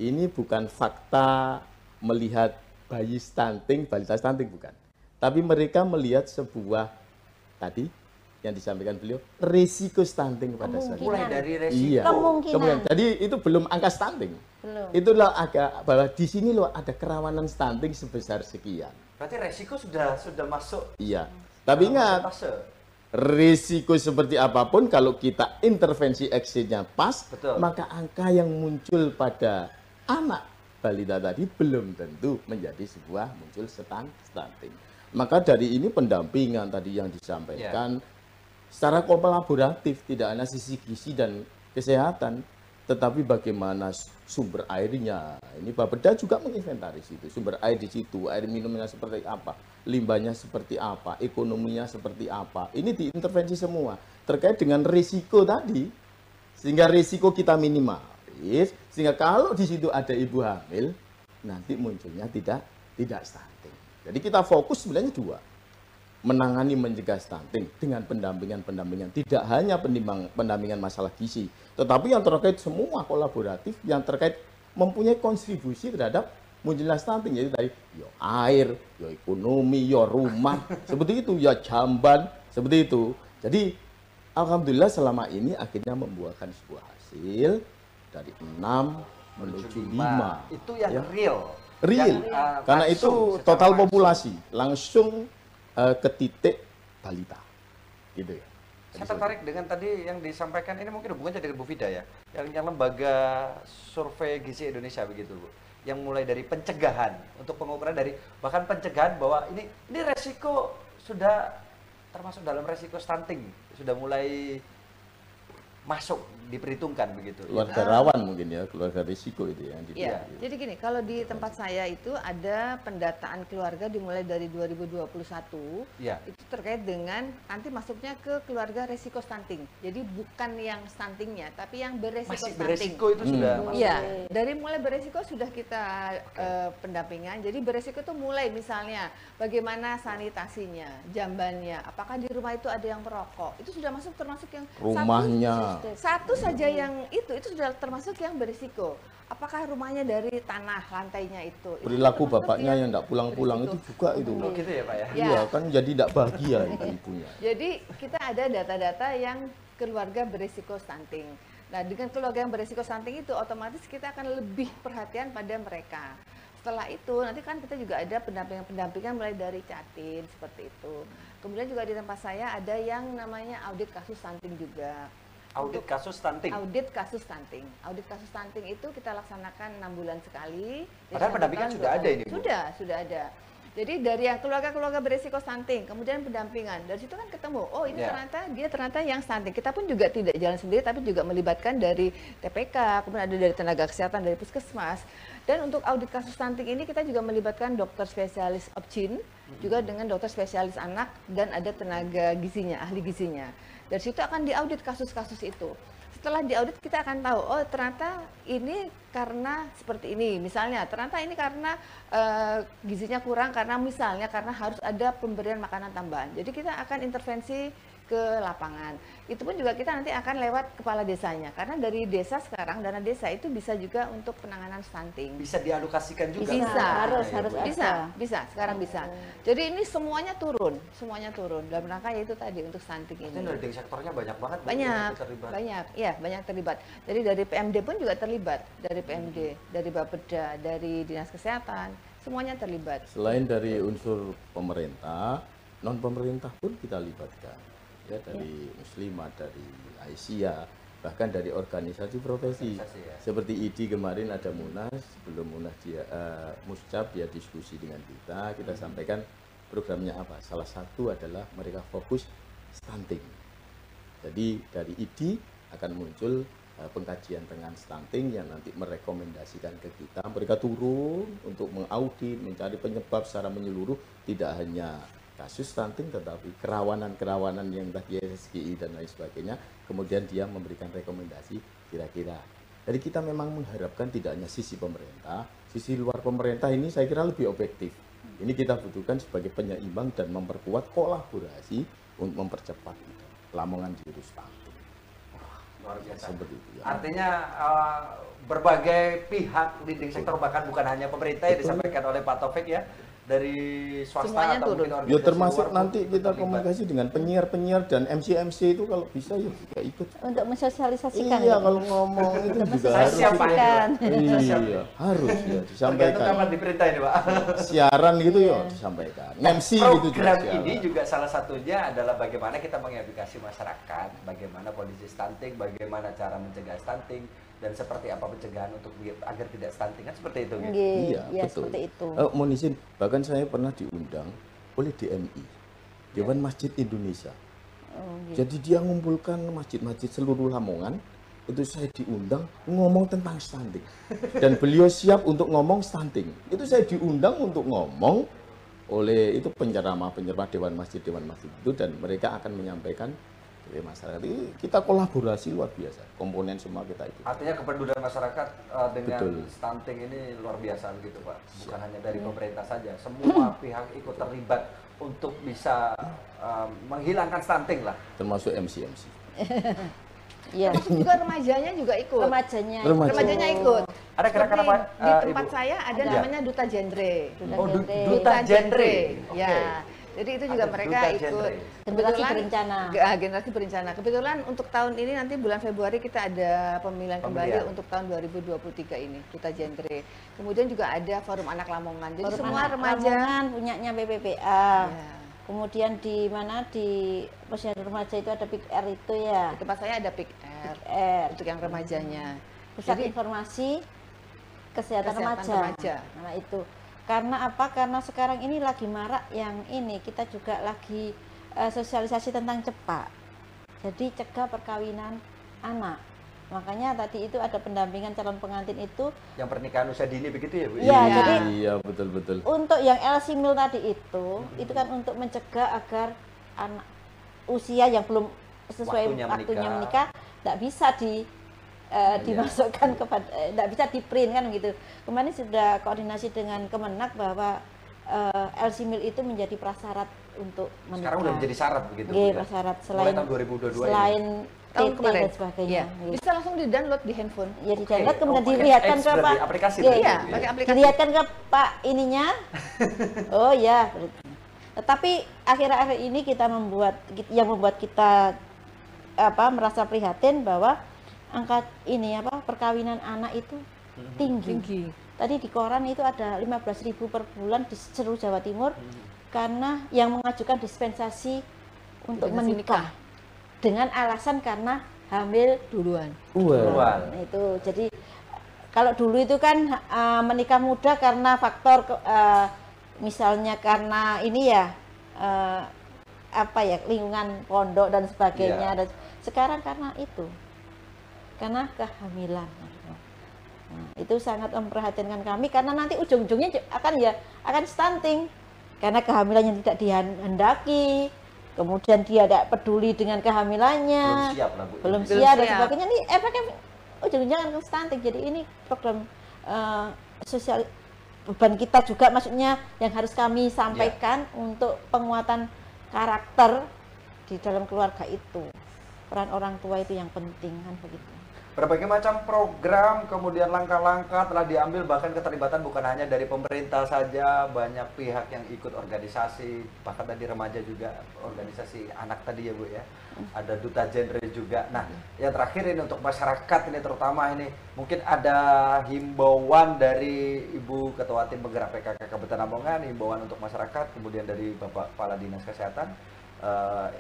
ini bukan fakta melihat bayi stunting, balita stunting, bukan. Tapi mereka melihat sebuah tadi yang disampaikan beliau, risiko stunting pada saat Mulai dari resiko. Iya. Kemungkinan. Jadi itu belum angka stunting. Belum. Itulah agak bahwa di sini loh ada kerawanan stunting sebesar sekian. Berarti resiko sudah masuk. Iya. Tapi ingat, risiko seperti apapun kalau kita intervensi exitnya pas, betul, maka angka yang muncul pada anak balita tadi belum tentu menjadi sebuah muncul stunting. Maka dari ini pendampingan tadi yang disampaikan secara kolaboratif, tidak hanya sisi gizi dan kesehatan, tetapi bagaimana sumber airnya. Ini Bapeda juga menginventaris itu, sumber air di situ, air minumnya seperti apa, limbahnya seperti apa, ekonominya seperti apa. Ini diintervensi semua terkait dengan risiko tadi, sehingga risiko kita minimalis, sehingga kalau di situ ada ibu hamil, nanti munculnya tidak stunting. Jadi kita fokus sebenarnya dua, menangani mencegah stunting dengan pendampingan, tidak hanya pendampingan masalah gizi, tetapi yang terkait semua kolaboratif, yang terkait mempunyai kontribusi terhadap munculnya stunting, yaitu tadi ya air, ya ekonomi, ya rumah, seperti itu, ya jamban, seperti itu. Jadi alhamdulillah selama ini akhirnya membuahkan sebuah hasil dari 6 menuju 5. Itu yang ya. real. Real, karena itu total populasi langsung ke titik balita, gitu ya. Saya tertarik dengan tadi yang disampaikan, ini mungkin hubungannya dengan Bu Fida ya, yang lembaga survei gizi Indonesia begitu Bu, yang mulai dari pencegahan untuk pengukuran dari bahkan pencegahan bahwa ini resiko sudah termasuk dalam resiko stunting, sudah mulai masuk diperhitungkan begitu. Keluarga rawan mungkin ya, keluarga risiko itu yang Iya, jadi gini, kalau di tempat saya itu ada pendataan keluarga dimulai dari 2021, Ya. itu terkait dengan nanti masuknya ke keluarga resiko stunting. Jadi bukan yang stuntingnya, tapi yang beresiko Masih stunting. beresiko itu sudah masuk. Iya, dari mulai beresiko sudah kita pendampingan. Jadi beresiko itu mulai misalnya bagaimana sanitasinya, jambannya, apakah di rumah itu ada yang merokok, itu sudah masuk termasuk yang rumahnya. satu saja yang itu sudah termasuk yang berisiko. Apakah rumahnya dari tanah lantainya itu Perilaku termasuk bapaknya yang tidak pulang-pulang itu juga itu. Oh gitu ya Pak ya? Ya. Iya kan jadi tidak bahagia itu ibunya. Jadi kita ada data-data yang keluarga berisiko stunting. Nah, dengan keluarga yang berisiko stunting itu otomatis kita akan lebih perhatian pada mereka. Setelah itu nanti kan kita juga ada pendampingan mulai dari catin seperti itu. Kemudian juga di tempat saya ada yang namanya audit kasus stunting juga. Audit kasus stunting. Audit kasus stunting. Audit kasus stunting itu kita laksanakan 6 bulan sekali. Padahal pendampingan sudah ada ini, Bu? Sudah ada. Jadi dari yang keluarga-keluarga berisiko stunting, kemudian pendampingan. Dari situ kan ketemu, oh ini ternyata yang stunting. Kita pun juga tidak jalan sendiri, tapi juga melibatkan dari TPK, kemudian ada dari tenaga kesehatan, dari puskesmas. Dan untuk audit kasus stunting ini kita juga melibatkan dokter spesialis obgyn, juga dengan dokter spesialis anak, dan ada tenaga gizinya, ahli gizinya. Dari situ akan diaudit kasus-kasus itu. Setelah diaudit kita akan tahu, oh ternyata ini karena seperti ini. Misalnya, ternyata ini karena gizinya kurang, karena misalnya karena harus ada pemberian makanan tambahan. Jadi kita akan intervensi ke lapangan. Itu pun juga kita nanti akan lewat kepala desanya. Karena dari desa sekarang, dana desa itu bisa juga untuk penanganan stunting. Bisa dialokasikan juga. Bisa, harus bisa, sekarang bisa. Jadi ini semuanya turun dalam rangka yaitu tadi untuk stunting ini. Itu leading sektornya banyak banget. Bu, Banyak, yang terlibat. banyak terlibat. Jadi dari PMD pun juga terlibat, dari PMD, dari Bapeda, dari Dinas Kesehatan, semuanya terlibat. Selain dari unsur pemerintah, non pemerintah pun kita libatkan. Ya, dari Muslimat, dari Aisyah, bahkan dari organisasi profesi. Seperti ID kemarin ada Munas, sebelum Munas dia Muscap dia diskusi dengan kita sampaikan programnya apa. Salah satu adalah mereka fokus stunting. Jadi dari ID akan muncul pengkajian dengan stunting yang nanti merekomendasikan ke kita. Mereka turun untuk mengaudit, mencari penyebab secara menyeluruh, tidak hanya kasus stunting tetapi kerawanan-kerawanan yang tadi SGI dan lain sebagainya, kemudian dia memberikan rekomendasi kira-kira. Jadi kita memang mengharapkan tidak hanya sisi pemerintah, sisi luar pemerintah ini saya kira lebih objektif. Ini kita butuhkan sebagai penyeimbang dan memperkuat kolaborasi untuk mempercepat Lamongan Zero Stunting. Luar biasa. Seperti itu ya. Artinya berbagai pihak leading sektor, bahkan bukan hanya pemerintah yang disampaikan oleh Pak Taufik ya, dari swasta Semuanya atau mungkin organisasi Ya termasuk luar nanti pun kita terlibat. komunikasi dengan penyiar-penyiar dan MC-MC itu kalau bisa ya juga ikut. Untuk mensosialisasikan. Iya kalau ngomong itu juga Saya harus. siap, Pak. Iya harus ya Tergantung disampaikan. kapan diperintah ini Pak. Siaran gitu ya disampaikan. MC gitu juga. Program siaran. ini juga salah satunya adalah bagaimana kita mengedukasi masyarakat, bagaimana kondisi stunting, bagaimana cara mencegah stunting, dan seperti apa pencegahan untuk agar tidak stunting, kan seperti itu gitu. Iya, Iya, betul. seperti itu. Mohon izin, bahkan saya pernah diundang oleh DMI, Dewan Masjid Indonesia. Jadi dia mengumpulkan masjid-masjid seluruh Lamongan, itu saya diundang ngomong tentang stunting. Dan beliau siap untuk ngomong stunting. Itu saya diundang untuk ngomong oleh itu penceramah Dewan Masjid itu, dan mereka akan menyampaikan dari masyarakat. Ini kita kolaborasi luar biasa, komponen semua kita itu. Artinya kepedulian masyarakat dengan Betul. stunting ini luar biasa begitu Pak. Bukan hanya dari pemerintah saja, semua pihak ikut terlibat untuk bisa menghilangkan stunting lah. Termasuk MC-MC. Iya. Termasuk juga remajanya juga ikut. Remajanya. Remajanya ikut. Ada gerakan Seperti apa, di tempat Ibu? saya ada Iya. namanya Duta Genre. Oh, Genre. Duta Genre. Ya. Jadi itu juga Ada mereka Duta ikut. Genre. Generasi berencana. Generasi berencana. Kebetulan untuk tahun ini nanti bulan Februari kita ada pemilihan kembali Pemilihan. untuk tahun 2023 ini, Duta Genre. Kemudian juga ada Forum Anak Lamongan. Jadi Forum semua Anak remaja Lamongan punyanya BPPA. ya, Kemudian di mana di posyandu remaja itu ada PIK-R itu ya. Di tempat saya ada PIK-R PIK-R. untuk yang remajanya. Pusat Jadi, Informasi Kesehatan Remaja. Nah itu. Karena apa? Karena sekarang ini lagi marak yang ini, kita juga lagi sosialisasi tentang cepak. Jadi cegah perkawinan anak. Makanya tadi itu ada pendampingan calon pengantin itu. Yang pernikahan usia dini begitu ya Bu? Iya, jadi Iya, betul-betul. untuk yang L-Simil tadi itu kan untuk mencegah agar anak usia yang belum sesuai waktunya menikah tidak bisa dimasukkan kepada, tidak bisa di print kan gitu. Kemarin sudah koordinasi dengan Kemenak bahwa L-Simil itu menjadi prasyarat untuk menikah. Sekarang udah menjadi syarat begitu. Iya, prasyarat Mulai tahun 2022 selain tahun TT kemarin dan sebagainya. ya. Bisa langsung di-download di handphone. Ya di-download kemudian dilihatkan ke Pak. Aplikasi Iya, pakai aplikasi. Dilihatkan ke Pak ininya. Oh ya. Tetapi akhir-akhir ini yang membuat kita merasa prihatin bahwa angka perkawinan anak itu tinggi. Tadi di koran itu ada 15.000 per bulan di seluruh Jawa Timur karena yang mengajukan dispensasi untuk menikah dengan alasan karena hamil Duluan. Nah, itu jadi kalau dulu itu kan menikah muda karena faktor misalnya karena ini ya lingkungan pondok dan sebagainya. Dan sekarang karena kehamilan. Nah, itu sangat memprihatinkan kami karena nanti ujung-ujungnya akan stunting karena kehamilannya tidak dihendaki. Kemudian dia tidak peduli dengan kehamilannya, belum siap dan sebagainya. Ini efeknya ujung-ujungnya akan stunting. Jadi ini program sosial beban kita juga, maksudnya yang harus kami sampaikan untuk penguatan karakter di dalam keluarga itu. Peran orang tua itu yang penting kan begitu. Berbagai macam program, kemudian langkah-langkah telah diambil, bahkan keterlibatan bukan hanya dari pemerintah saja, banyak pihak yang ikut organisasi, bahkan tadi remaja juga, organisasi anak tadi ya Bu ya, ada duta genre juga. Nah, yang terakhir ini untuk masyarakat ini terutama ini, mungkin ada himbauan dari Ibu Ketua Tim Penggerak PKK Kabupaten Lamongan, himbauan untuk masyarakat, kemudian dari Bapak Kepala Dinas Kesehatan,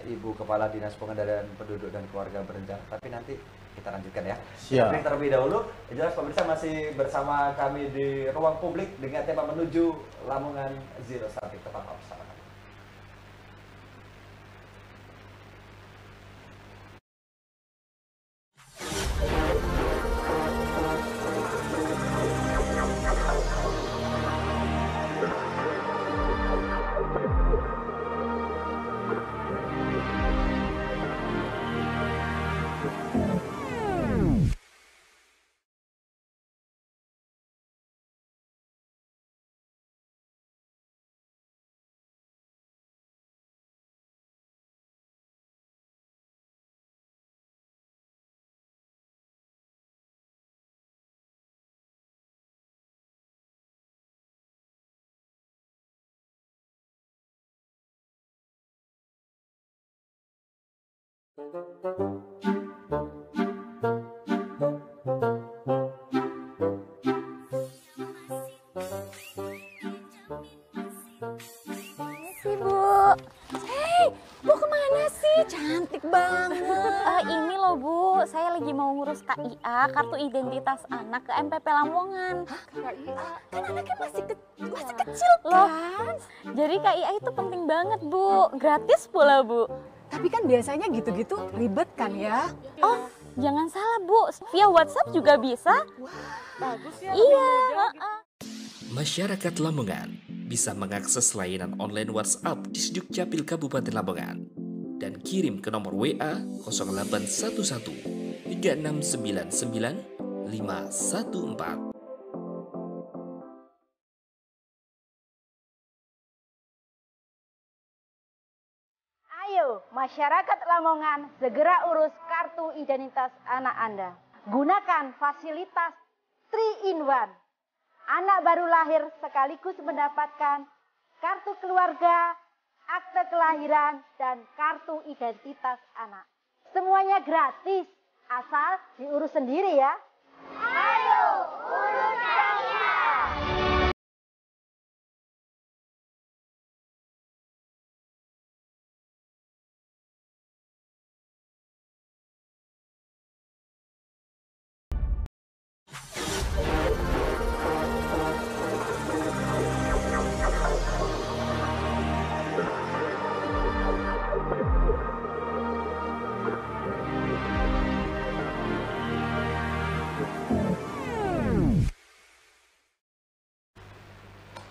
Ibu Kepala Dinas Pengendalian Penduduk dan Keluarga Berencana, tapi nanti kita lanjutkan ya. Siap. Tapi terlebih dahulu, jelas pemirsa masih bersama kami di ruang publik dengan tema menuju Lamongan Zero Stunting. Tetap bersama kami. Sih Bu. Bu kemana sih? Cantik banget. Ini loh Bu, saya lagi mau ngurus KIA, kartu identitas anak ke MPP Lamongan. KIA? Kan anaknya masih kecil loh. Jadi KIA itu penting banget Bu, gratis pula Bu. Tapi kan biasanya gitu-gitu ribet kan ya? Oh, jangan salah Bu, via WhatsApp juga bisa. Bagus ya. Iya. Masyarakat Lamongan bisa mengakses layanan online WhatsApp di Sdukcapil Kabupaten Lamongan dan kirim ke nomor WA 0811 3699 514. Ayo, masyarakat Lamongan, segera urus kartu identitas anak Anda. Gunakan fasilitas 3-in-1. Anak baru lahir sekaligus mendapatkan kartu keluarga, akte kelahiran, dan kartu identitas anak. Semuanya gratis, asal diurus sendiri ya. Ayo, urus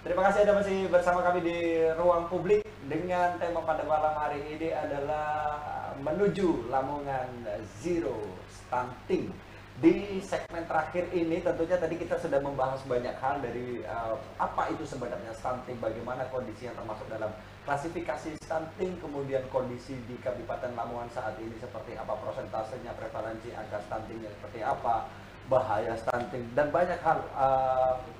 Terima kasih Anda masih bersama kami di Ruang Publik dengan tema pada malam hari ini adalah menuju Lamongan Zero Stunting. Di segmen terakhir ini tentunya tadi kita sudah membahas banyak hal dari apa itu sebenarnya stunting, bagaimana kondisinya termasuk dalam klasifikasi stunting, kemudian kondisi di Kabupaten Lamongan saat ini seperti apa, prosentasenya, prevalensi angka stuntingnya seperti apa, bahaya stunting, dan banyak hal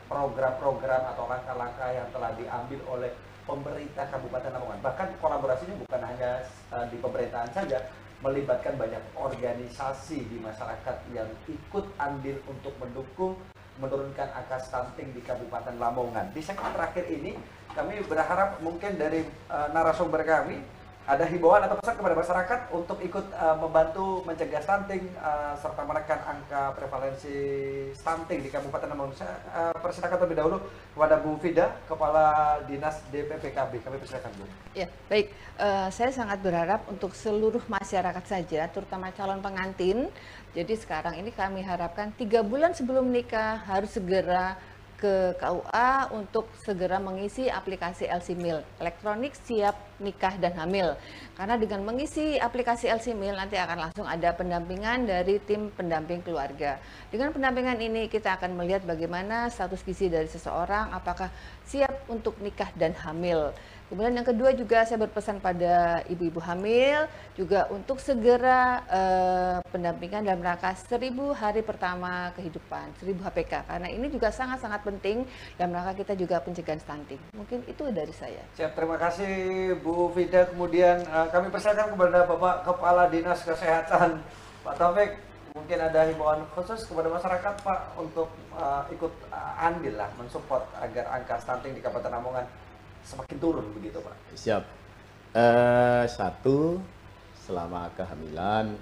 program-program atau langkah-langkah yang telah diambil oleh pemerintah Kabupaten Lamongan. Bahkan kolaborasinya bukan hanya di pemerintahan saja, melibatkan banyak organisasi di masyarakat yang ikut andil untuk mendukung menurunkan angka stunting di Kabupaten Lamongan. Di segmen terakhir ini kami berharap mungkin dari narasumber kami ada himbauan atau pesan kepada masyarakat untuk ikut membantu mencegah stunting serta menekan angka prevalensi stunting di Kabupaten Lamongan. Saya persilakan terlebih dahulu kepada Bu Fida, Kepala Dinas DPPKB. Kami persilakan, Bu. Ya, baik. Saya sangat berharap untuk seluruh masyarakat saja, terutama calon pengantin. Jadi sekarang ini kami harapkan 3 bulan sebelum nikah harus segera ke KUA untuk segera mengisi aplikasi LC-Mil, elektronik siap nikah dan hamil. Karena dengan mengisi aplikasi LC-Mil nanti akan langsung ada pendampingan dari tim pendamping keluarga. Dengan pendampingan ini kita akan melihat bagaimana status gizi dari seseorang, apakah siap untuk nikah dan hamil. Kemudian yang kedua juga saya berpesan pada ibu-ibu hamil juga untuk segera pendampingan dalam rangka 1000 hari pertama kehidupan, 1000 HPK. Karena ini juga sangat-sangat penting dalam rangka kita juga pencegahan stunting. Mungkin itu dari saya. Siap, terima kasih Bu Fida. Kemudian kami persilakan kepada Bapak Kepala Dinas Kesehatan, Pak Taufik. Mungkin ada himbauan khusus kepada masyarakat, Pak, untuk ikut andil lah, mensupport agar angka stunting di Kabupaten Lamongan semakin turun begitu, Pak. Siap. Satu, selama kehamilan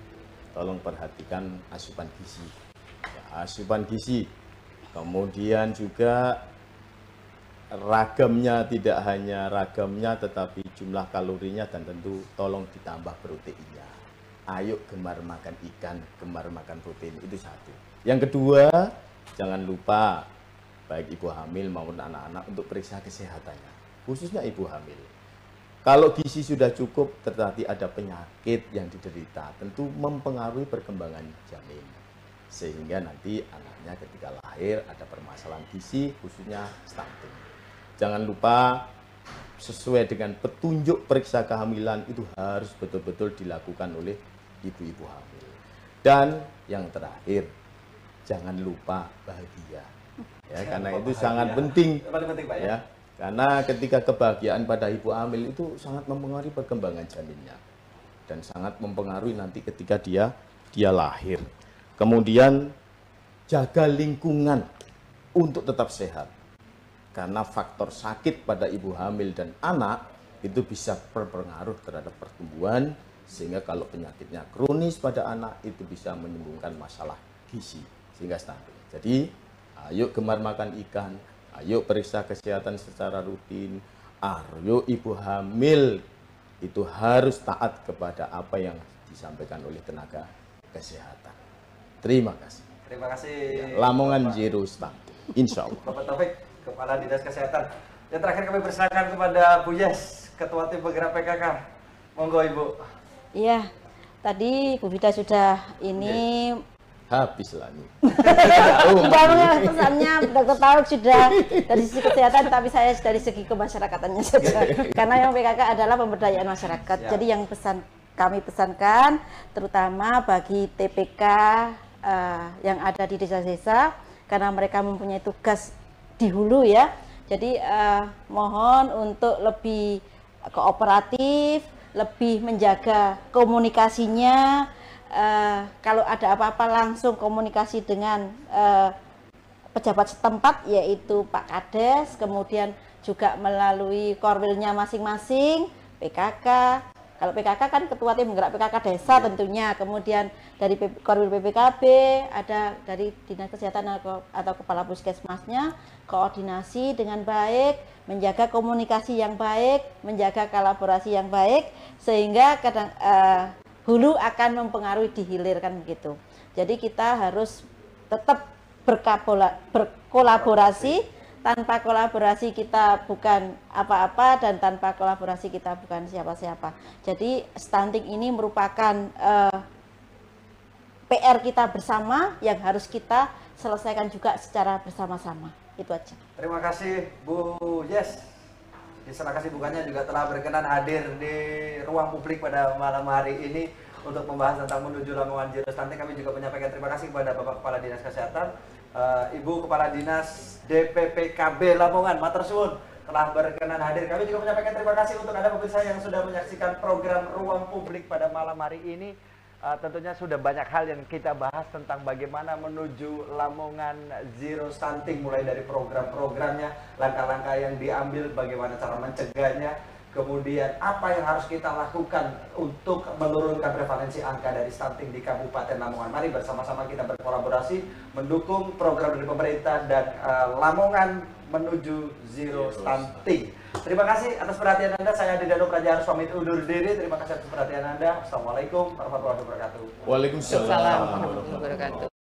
tolong perhatikan asupan gizi. Ya, asupan gizi. Kemudian juga ragamnya, tidak hanya ragamnya tetapi jumlah kalorinya, dan tentu tolong ditambah proteinnya. Ayo gemar makan ikan, gemar makan protein, itu satu. Yang kedua, jangan lupa baik ibu hamil maupun anak-anak untuk periksa kesehatannya, khususnya ibu hamil. Kalau gizi sudah cukup tetapi ada penyakit yang diderita, tentu mempengaruhi perkembangan janin. Sehingga nanti anaknya ketika lahir ada permasalahan gizi, khususnya stunting. Jangan lupa sesuai dengan petunjuk periksa kehamilan itu harus betul-betul dilakukan oleh ibu-ibu hamil. Dan yang terakhir, jangan lupa bahagia. Ya, karena itu sangat penting. Ya. Karena ketika kebahagiaan pada ibu hamil itu sangat mempengaruhi perkembangan janinnya dan sangat mempengaruhi nanti ketika dia lahir. Kemudian jaga lingkungan untuk tetap sehat. Karena faktor sakit pada ibu hamil dan anak itu bisa berpengaruh terhadap pertumbuhan, sehingga kalau penyakitnya kronis pada anak itu bisa menimbulkan masalah gizi sehingga stunting. Jadi ayo gemar makan ikan, ayo periksa kesehatan secara rutin, ayo ibu hamil itu harus taat kepada apa yang disampaikan oleh tenaga kesehatan. Terima kasih. Terima kasih. Lamongan Zero Stunting, insya Allah. Bapak Taufik, Kepala Dinas Kesehatan. Dan terakhir kami persilakan kepada Bu Yes, Ketua Tim Penggerak PKK. Monggo Ibu. Iya, tadi Bu Fida sudah ini habis lah nih. Sudah mengenai pesannya, Dr. Taufik sudah dari sisi kesehatan, tapi saya dari segi kemasyarakatannya saja. Karena yang PKK adalah pemberdayaan masyarakat. Ya. Jadi yang kami pesankan, terutama bagi TPK yang ada di desa-desa, karena mereka mempunyai tugas di hulu ya. Jadi mohon untuk lebih kooperatif, lebih menjaga komunikasinya. Kalau ada apa-apa langsung komunikasi dengan pejabat setempat, yaitu Pak Kades, kemudian juga melalui korwilnya masing-masing, PKK. Kalau PKK kan ketua tim penggerak PKK desa tentunya, kemudian dari korwil PPKB, ada dari Dinas Kesehatan atau Kepala Puskesmasnya, koordinasi dengan baik, menjaga komunikasi yang baik, menjaga kolaborasi yang baik, sehingga kadang hulu akan mempengaruhi di hilir kan begitu. Jadi kita harus tetap berkolaborasi, tanpa kolaborasi kita bukan apa-apa dan tanpa kolaborasi kita bukan siapa-siapa. Jadi stunting ini merupakan PR kita bersama yang harus kita selesaikan juga secara bersama-sama. Itu aja. Terima kasih Bu Yes. Terima kasih bukannya juga telah berkenan hadir di ruang publik pada malam hari ini untuk membahas tentang menuju Lamongan Zero Stunting. Kami juga menyampaikan terima kasih kepada Bapak Kepala Dinas Kesehatan, Ibu Kepala Dinas DPPKB Lamongan, matur suwun telah berkenan hadir. Kami juga menyampaikan terima kasih untuk Anda pemirsa yang sudah menyaksikan program Ruang Publik pada malam hari ini. Tentunya sudah banyak hal yang kita bahas tentang bagaimana menuju Lamongan Zero Stunting, mulai dari program-programnya, langkah-langkah yang diambil, bagaimana cara mencegahnya, kemudian apa yang harus kita lakukan untuk menurunkan prevalensi angka dari stunting di Kabupaten Lamongan. Mari bersama-sama kita berkolaborasi mendukung program dari pemerintah dan Lamongan menuju Zero Stunting. Terima kasih atas perhatian Anda. Saya Adi Danu Praja harus pamit undur diri. Terima kasih atas perhatian Anda. Assalamualaikum warahmatullahi wabarakatuh. Waalaikumsalam Waalaikumsalam warahmatullahi wabarakatuh.